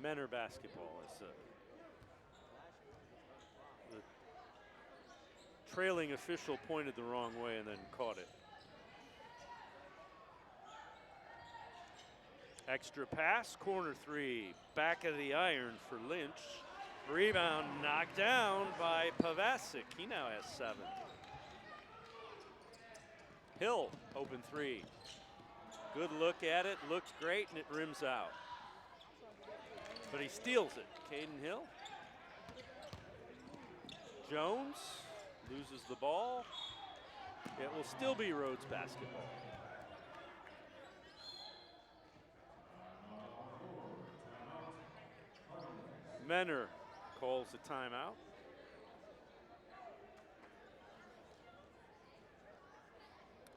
Menor basketball is the trailing official pointed the wrong way and then caught it. Extra pass, corner 3, back of the iron for Lynch. Rebound knocked down by Pavasic. He now has 7. Hill, open 3. Good look at it, looks great, and it rims out. But he steals it. Caden Hill. Jones loses the ball. It will still be Rhodes basketball. Menor calls a timeout.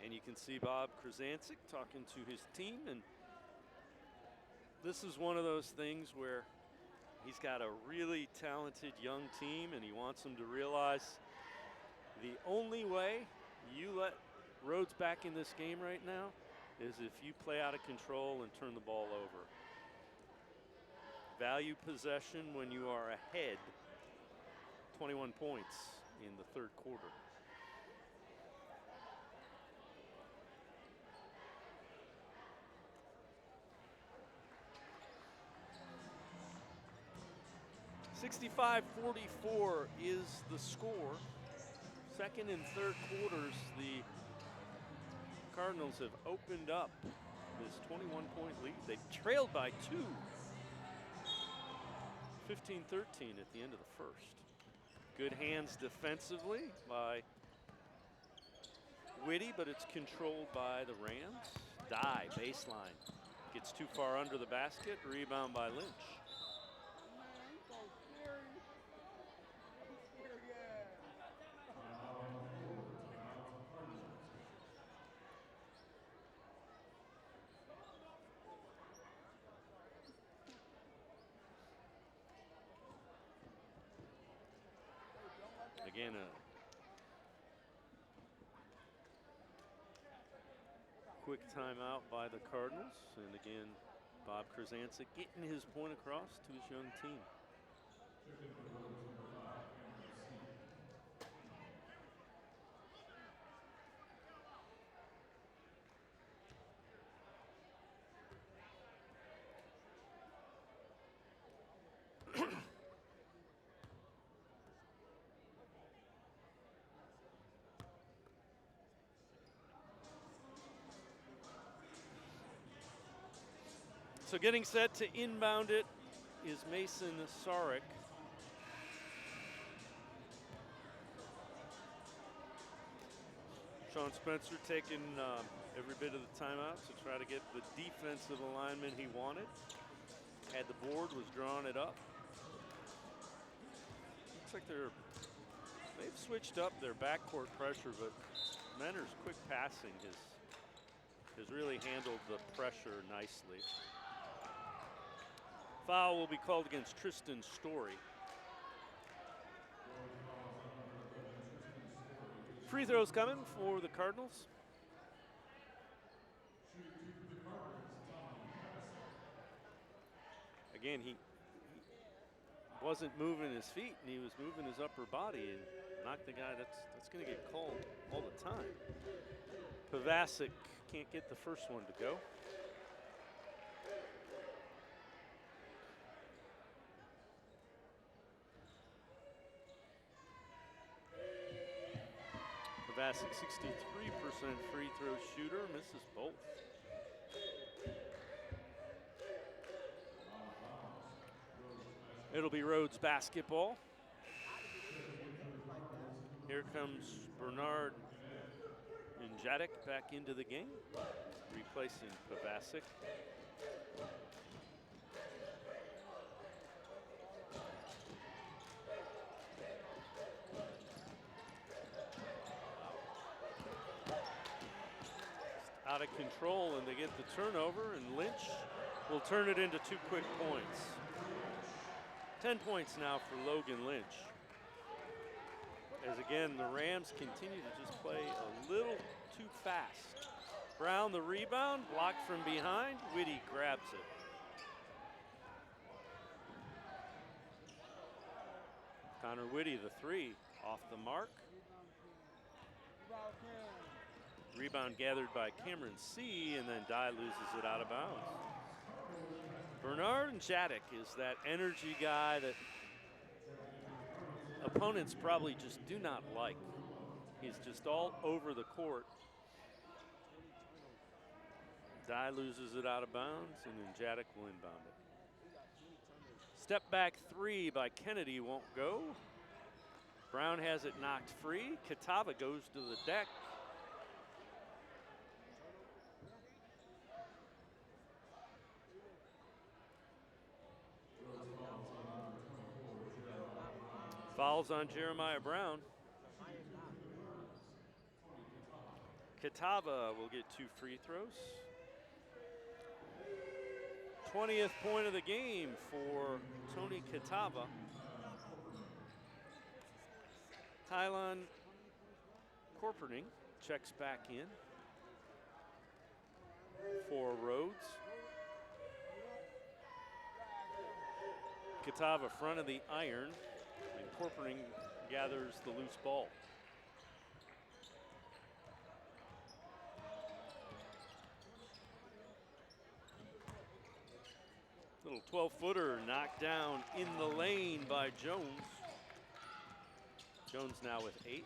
And you can see Bob Krasancic talking to his team, and this is one of those things where he's got a really talented young team and he wants them to realize the only way you let Rhodes back in this game right now is if you play out of control and turn the ball over. Value possession when you are ahead 21 points in the 3rd quarter. (65-44) is the score. 2nd and 3rd quarters, the Cardinals have opened up this 21-point lead. They trailed by 2. 15-13 at the end of the 1st. Good hands defensively by Whitty, but it's controlled by the Rams. Dye, baseline. Gets too far under the basket. Rebound by Lynch. Again, a quick timeout by the Cardinals. And again, Bob Krasancic getting his point across to his young team. So getting set to inbound it is Mason Sarek. Sean Spencer taking every bit of the timeout to try to get the defensive alignment he wanted. Had the board, was drawing it up. Looks like they've switched up their backcourt pressure, but Menner's quick passing has really handled the pressure nicely. Foul will be called against Tristan Story. Free throws coming for the Cardinals. Again, he wasn't moving his feet, and he was moving his upper body and knocked the guy. That's going to get called all the time. Pavasic can't get the first one to go. Pavasic, 63% free throw shooter, misses both. It'll be Rhodes basketball. Here comes Bernard Njadic back into the game, replacing Pavasic. Out of control, and they get the turnover, and Lynch will turn it into 2 quick points. 10 points now for Logan Lynch. As again, the Rams continue to just play a little too fast. Brown the rebound, blocked from behind. Whitty grabs it. Connor Whitty, the 3, off the mark. Rebound gathered by Cameron C, and then Dye loses it out of bounds. Bernard Njadic is that energy guy that opponents probably just do not like. He's just all over the court. Dye loses it out of bounds, and Njadic will inbound it. Step back 3 by Kennedy won't go. Brown has it knocked free. Catava goes to the deck. Fouls on Jeremiah Brown. Catava will get 2 free throws. 20th point of the game for Tony Catava. Tylon Corperning checks back in for Rhodes. Catava front of the iron. Corporate gathers the loose ball. Little 12-footer knocked down in the lane by Jones. Jones now with 8.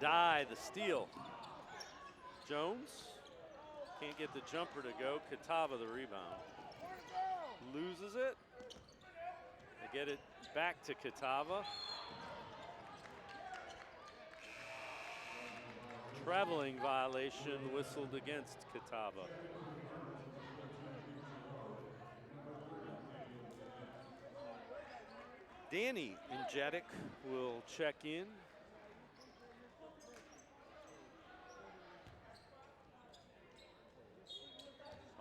Dye the steal. Jones can't get the jumper to go. Catava the rebound. Loses it. get it back to Catawba. Traveling violation whistled against Catawba. Danny Injetic will check in.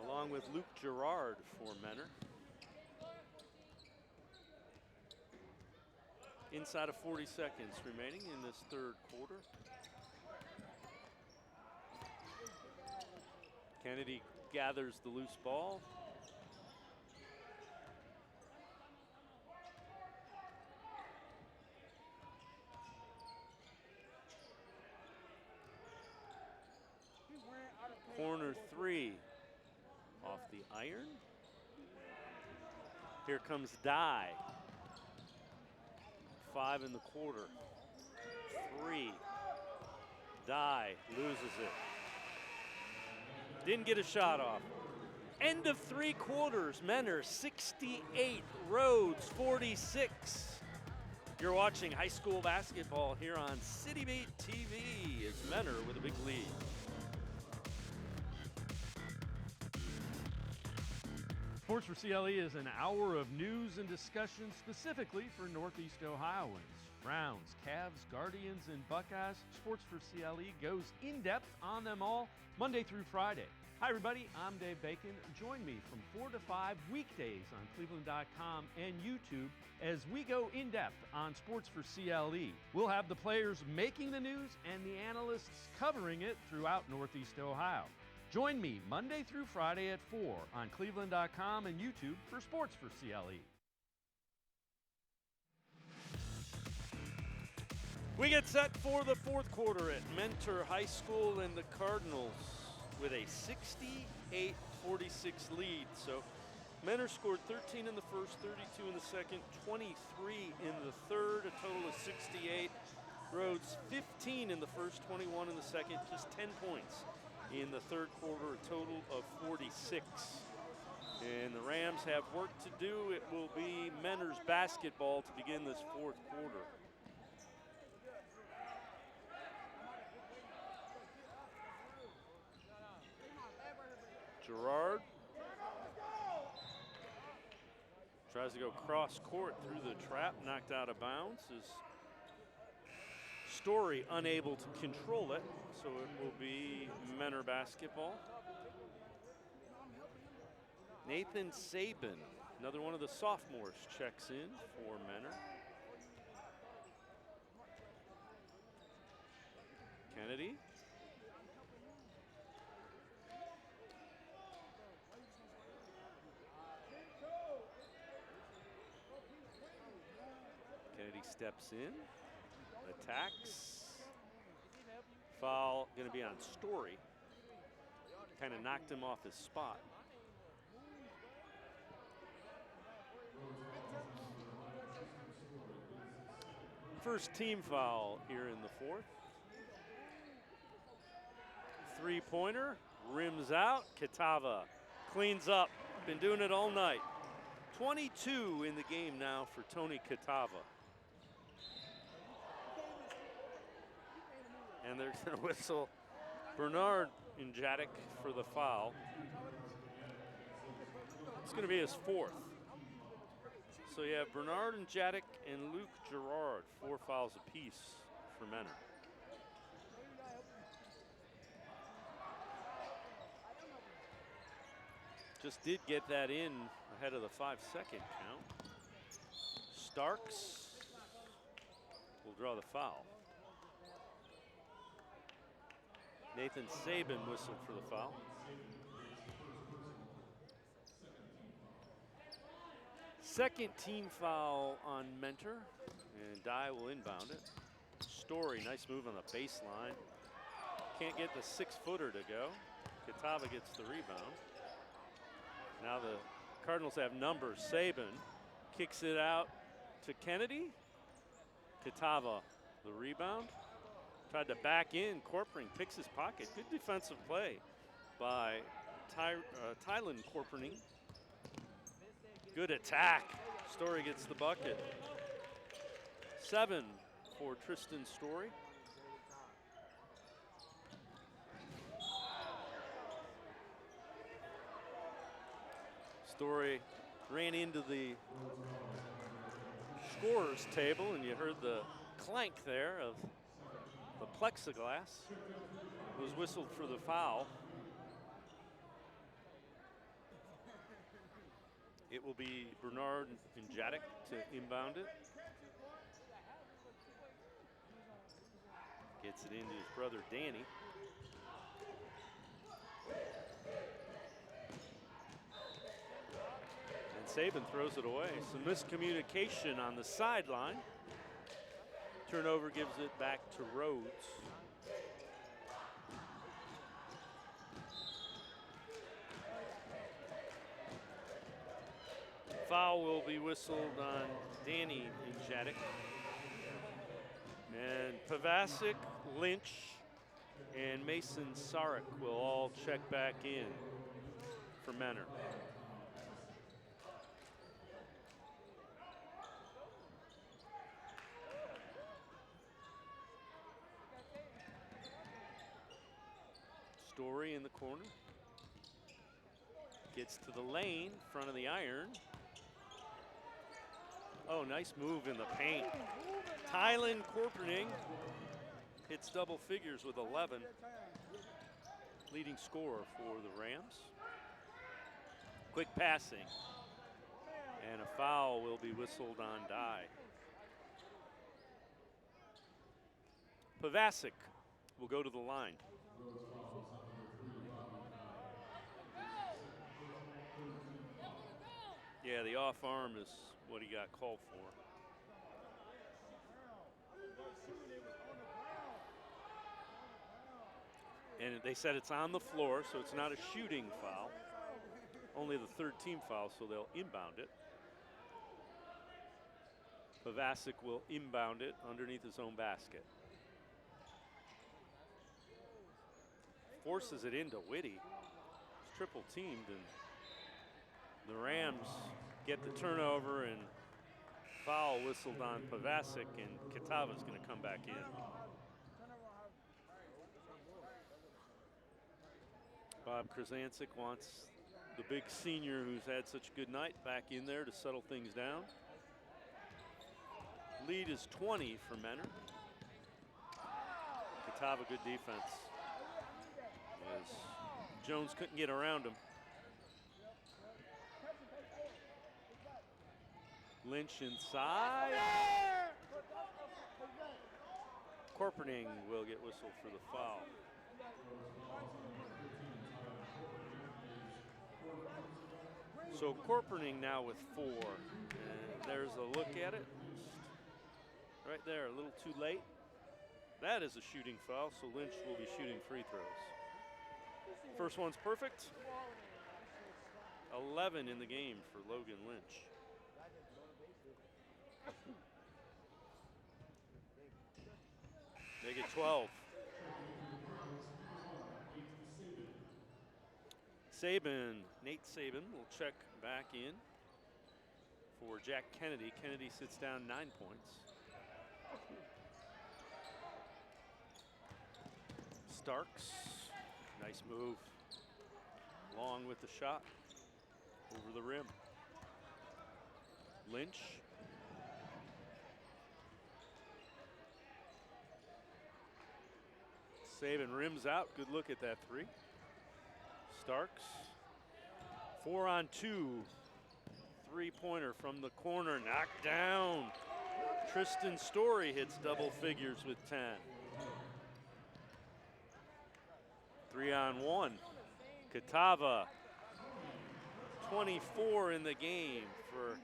Along with Luke Gerard for Menor. Inside of 40 seconds remaining in this third quarter. Kennedy gathers the loose ball. Corner three off the iron. Here comes Dye. 5 in the quarter. 3. Dye loses it. Didn't get a shot off. End of 3 quarters. Menor 68, Rhodes 46. You're watching high school basketball here on City Beat TV as Menor with a big lead. Sports for CLE is an hour of news and discussion specifically for Northeast Ohioans. Browns, Cavs, Guardians, and Buckeyes. Sports for CLE goes in depth on them all Monday through Friday. Hi, everybody. I'm Dave Bacon. Join me from 4 to 5 weekdays on Cleveland.com and YouTube as we go in depth on Sports for CLE. We'll have the players making the news and the analysts covering it throughout Northeast Ohio. Join me Monday through Friday at 4 on Cleveland.com and YouTube for Sports for CLE. We get set for the fourth quarter at Mentor High School and the Cardinals with a 68-46 lead. So Mentor scored 13 in the first, 32 in the second, 23 in the third, a total of 68. Rhodes 15 in the first, 21 in the second, just 10 points in the third quarter, a total of 46. And the Rams have work to do. It will be Menor's basketball to begin this fourth quarter. Gerard tries to go cross court through the trap, knocked out of bounds. Is Story unable to control it, so it will be Menor basketball. Nathan Sabin, another one of the sophomores, checks in for Menor. Kennedy. Kennedy steps in, attacks. Foul going to be on Story. Kind of knocked him off his spot. First team foul here in the fourth. Three-pointer, rims out. Catawba cleans up. Been doing it all night. 22 in the game now for Tony Catawba. And they're going to whistle Bernard Injatic for the foul. It's going to be his fourth. So you have Bernard Injatic and Luke Gerard, 4 fouls apiece for Menor. Just did get that in ahead of the 5-second count. Starks will draw the foul. Nathan Sabin whistled for the foul. Second team foul on Mentor, and Dye will inbound it. Story, nice move on the baseline. Can't get the 6-footer to go. Catawba gets the rebound. Now the Cardinals have numbers. Sabin kicks it out to Kennedy. Catawba, the rebound. Tried to back in. Corporing picks his pocket. Good defensive play by Tylen Corporing. Good attack. Story gets the bucket. 7 for Tristan Story. Story ran into the scorer's table, and you heard the clank there of the plexiglass. Was whistled for the foul. It will be Bernard Njadic to inbound it. Gets it into his brother Danny. And Saban throws it away. Some miscommunication on the sideline. Turnover gives it back to Rhodes. Foul will be whistled on Danny Njadic. And Pavasic, Lynch, and Mason Sarek will all check back in for Menor. Story in the corner. Gets to the lane, front of the iron. Oh, nice move in the paint. Tylen Corpening hits double figures with 11. Leading scorer for the Rams. Quick passing. And a foul will be whistled on Dye. Pavasic will go to the line. Yeah, the off arm is what he got called for. And they said it's on the floor, so it's not a shooting foul. Only the third team foul, so they'll inbound it. Pavasic will inbound it underneath his own basket. Forces it into Whitty. It's triple teamed, and the Rams get the turnover, and foul whistled on Pavasic, and Kitava's going to come back in. Bob Krasancic wants the big senior who's had such a good night back in there to settle things down. Lead is 20 for Menor. Kitava, good defense. As Jones couldn't get around him. Lynch inside. Corpening will get whistled for the foul. So Corpening now with 4. And there's a look at it. Right there, a little too late. That is a shooting foul, so Lynch will be shooting free throws. First one's perfect. 11 in the game for Logan Lynch. Make it 12. Nate Saban will check back in for Jack Kennedy. Kennedy sits down 9 points. Starks, nice move. Long with the shot, over the rim. Lynch. Saban rims out, good look at that 3. Starks, 4 on 2. 3-pointer from the corner, knocked down. Tristan Story hits double figures with 10. 3 on 1. Kitava, 24 in the game for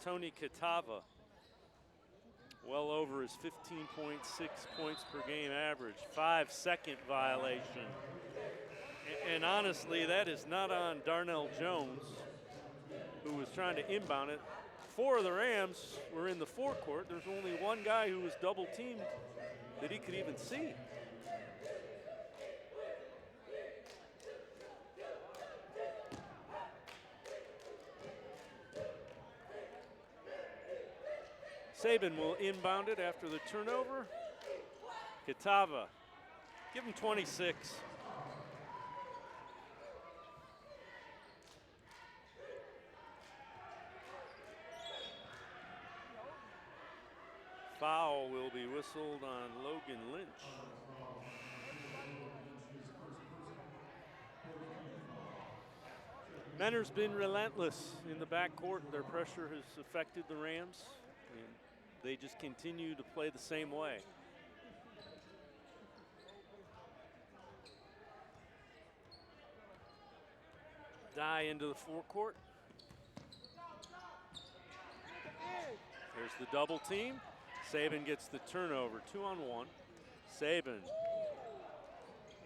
Tony Kitava. Well over his 15.6 points per game average. 5-second violation. And honestly, that is not on Darnell Jones, who was trying to inbound it. 4 of the Rams were in the forecourt. There's only one guy who was double teamed that he could even see. Saban will inbound it after the turnover. Catava, give him 26. Foul will be whistled on Logan Lynch. Mentor's been relentless in the backcourt. Their pressure has affected the Rams, and they just continue to play the same way. Dye into the forecourt. There's the double team. Saban gets the turnover, 2-on-1. Saban.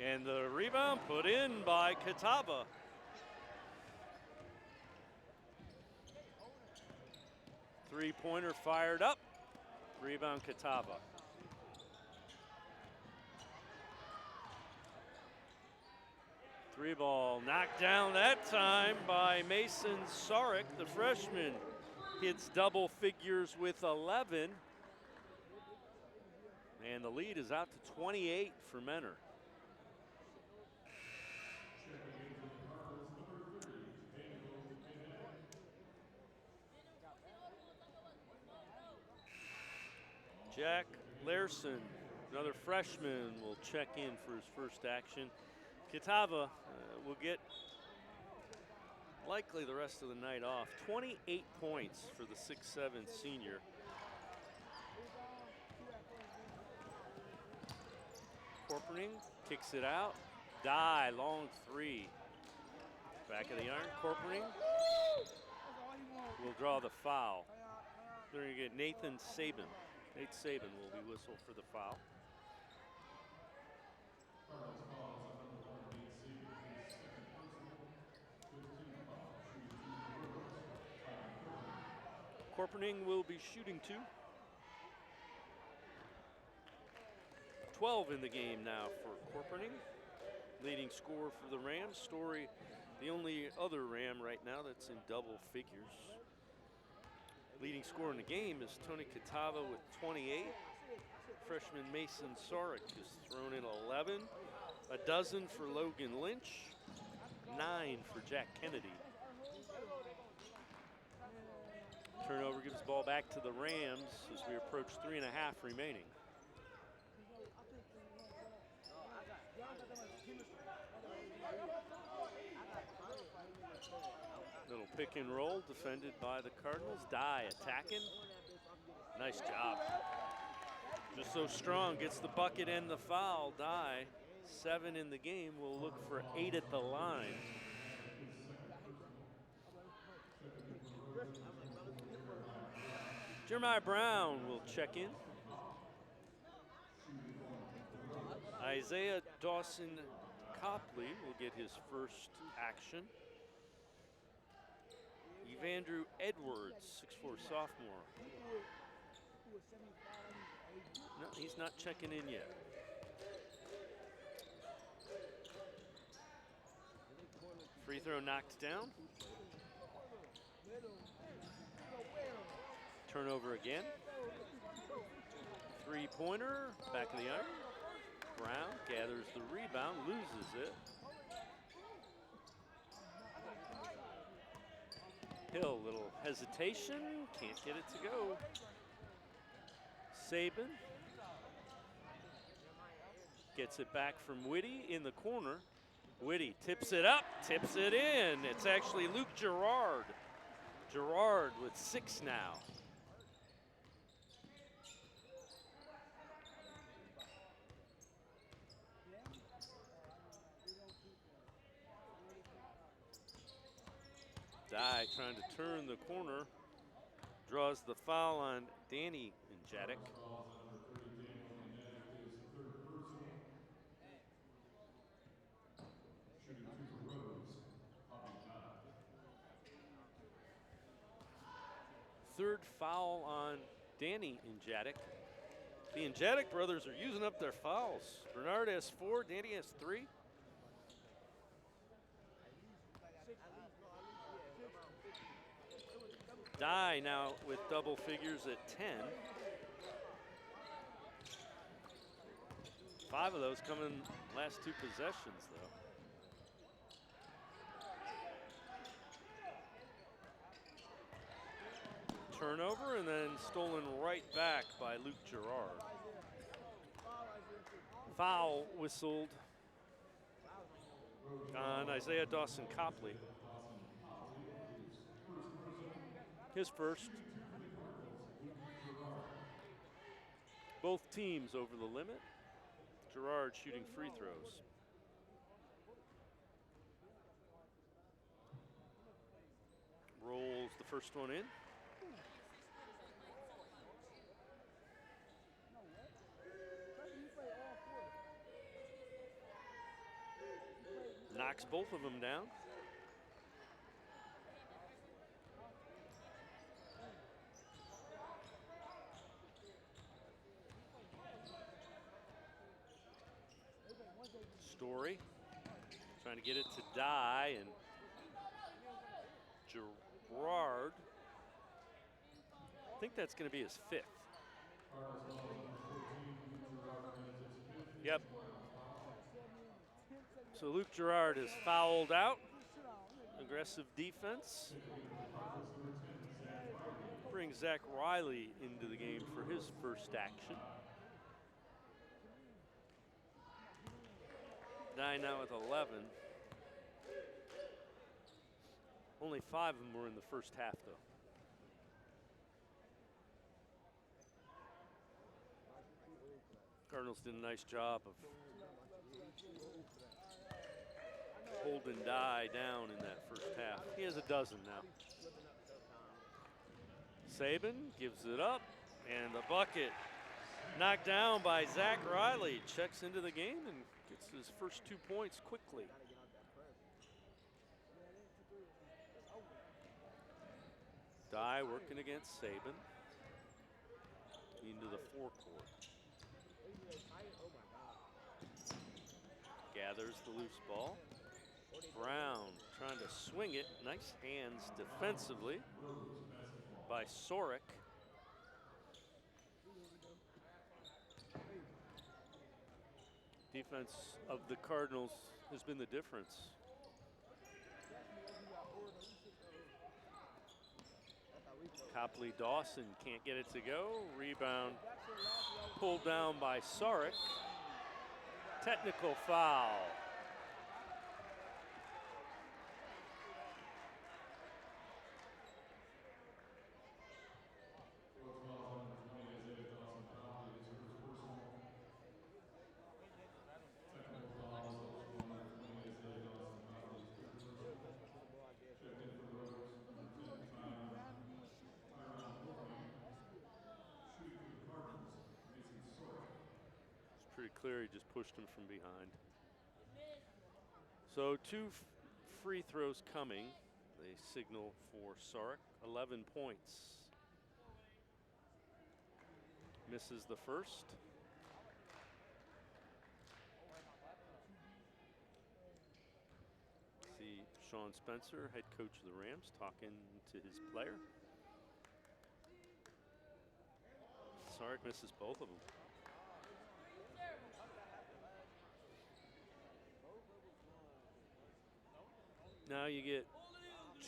And the rebound put in by Catava. Three-pointer fired up. Rebound Catava. Three ball knocked down that time by Mason Sarek, the freshman. Hits double figures with 11. And the lead is out to 28 for Mentor. Jack Larson, another freshman, will check in for his first action. Catava will get likely the rest of the night off. 28 points for the 6'7" senior. Corporing kicks it out. Dye, long three. Back of the iron. Corporing will draw the foul. They're going to get Nathan Saban. Nate Saban will be whistled for the foul. Corporing will be shooting two. 12 in the game now for Corporing. Leading scorer for the Rams. Story, the only other Ram right now that's in double figures. Leading scorer in the game is Tony Catava with 28. Freshman Mason Sarek has thrown in 11. A dozen for Logan Lynch. 9 for Jack Kennedy. Turnover gives the ball back to the Rams as we approach 3.5 remaining. Little pick and roll defended by the Cardinals. Dye attacking. Nice job. Just so strong, gets the bucket and the foul. Dye, 7 in the game, will look for 8 at the line. Jeremiah Brown will check in. Isaiah Dawson Copley will get his first action. Evandrew Edwards, 6'4" sophomore. No, he's not checking in yet. Free throw knocked down. Turnover again. Three-pointer, back of the iron. Brown gathers the rebound, loses it. Hill, little hesitation, can't get it to go. Saban gets it back from Whitty in the corner. Whitty tips it up, tips it in. It's actually Luke Gerard. Gerard with 6 now. Dye trying to turn the corner. Draws the foul on Danny Njadic. Third foul on Danny Njadic. The Njadic brothers are using up their fouls. Bernard has 4, Danny has 3. Dye now with double figures at 10. 5 of those coming last 2 possessions, though. Turnover and then stolen right back by Luke Gerard. Foul whistled on Isaiah Dawson Copley. His first. Both teams over the limit. Gerard shooting free throws. Rolls the first one in. Knocks both of them down. Story trying to get it to Dye, and Gerard, I think that's going to be his 5th. Yep. So Luke Gerard is fouled out. Aggressive defense. Brings Zach Riley into the game for his first action. Dye now with 11. Only 5 of them were in the first half, though. Cardinals did a nice job of holding Dye down in that first half. He has a dozen now. Saban gives it up, and the bucket knocked down by Zach Riley. Checks into the game and gets his first 2 points quickly. Dye working against Saban into the forecourt. Gathers the loose ball. Brown trying to swing it. Nice hands defensively by Sorick. Defense of the Cardinals has been the difference. Copley Dawson can't get it to go. Rebound pulled down by Sorick. Technical foul. Pretty clear he just pushed him from behind. So 2 free throws coming. They signal for Sorick. 11 points. Misses the first. See Sean Spencer, head coach of the Rams, talking to his player. Sorick misses both of them. Now you get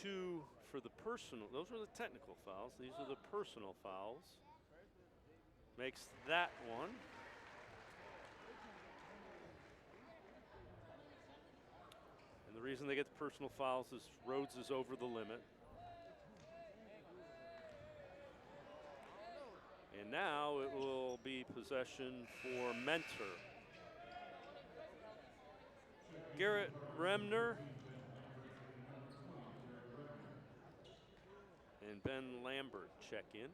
2 for the personal. Those were the technical fouls. These are the personal fouls. Makes that one. And the reason they get the personal fouls is Rhodes is over the limit. And now it will be possession for Mentor. Garrett Remner and Ben Lambert check in.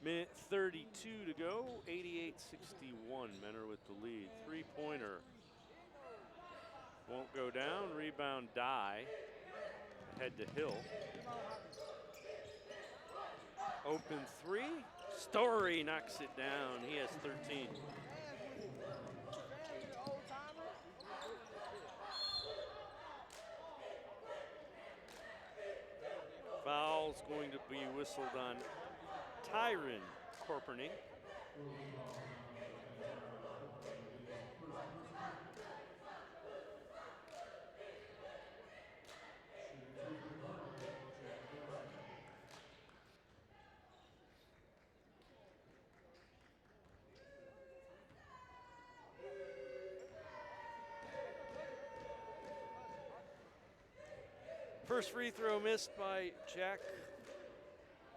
Minute 32 to go, 88-61. Mentor with the lead. 3-pointer. Won't go down. Rebound Dye. Head to Hill. Open 3. Story knocks it down. He has 13. Foul's going to be whistled on Tyron Corperning. First free throw missed by Jack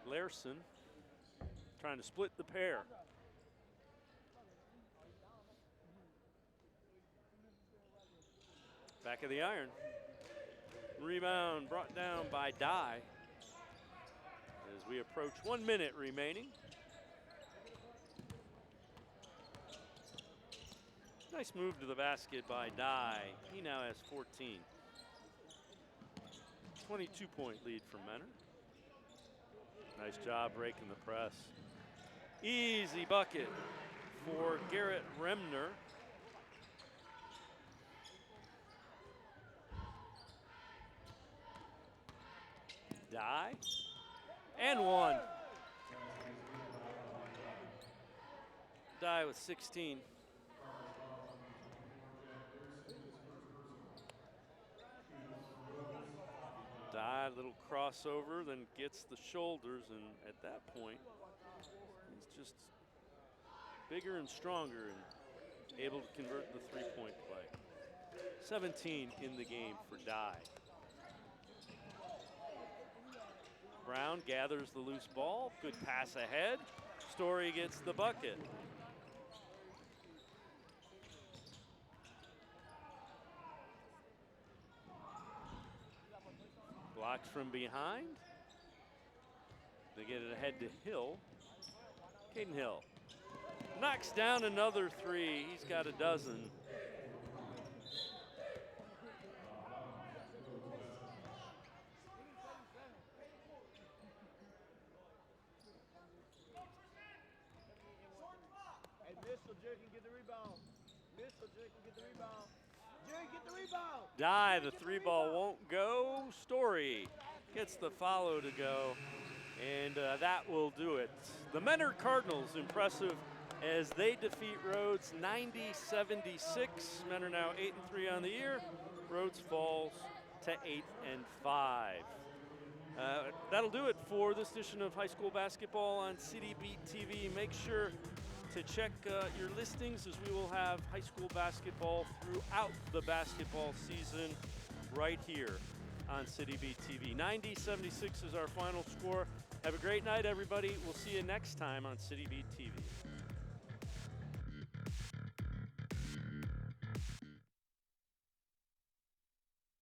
Larson, trying to split the pair. Back of the iron. Rebound brought down by Dye as we approach 1 minute remaining. Nice move to the basket by Dye. He now has 14. 22-point lead for Menor. Nice job breaking the press. Easy bucket for Garrett Remner. Dye. And one. Dye with 16. Dye, little crossover, then gets the shoulders, and at that point, he's just bigger and stronger and able to convert the three-point play. 17 in the game for Dye. Brown gathers the loose ball, good pass ahead. Story gets the bucket. Blocked from behind. They get it ahead to Hill. Caden Hill knocks down another three. He's got a dozen. Hey, Mitchell, Jerry can get the rebound. Mitchell, Jerry can get the rebound. Jerry, get the rebound. Dye, the three ball won't go. Story gets the follow to go, and that will do it. The Menor Cardinals, impressive as they defeat Rhodes 90-76. Menor now 8-3 on the year. Rhodes falls to 8-5. That'll do it for this edition of high school basketball on City Beat TV. Make sure to check your listings, as we will have high school basketball throughout the basketball season right here on City Beat TV. 90-76 is our final score. Have a great night, everybody. We'll see you next time on City Beat TV.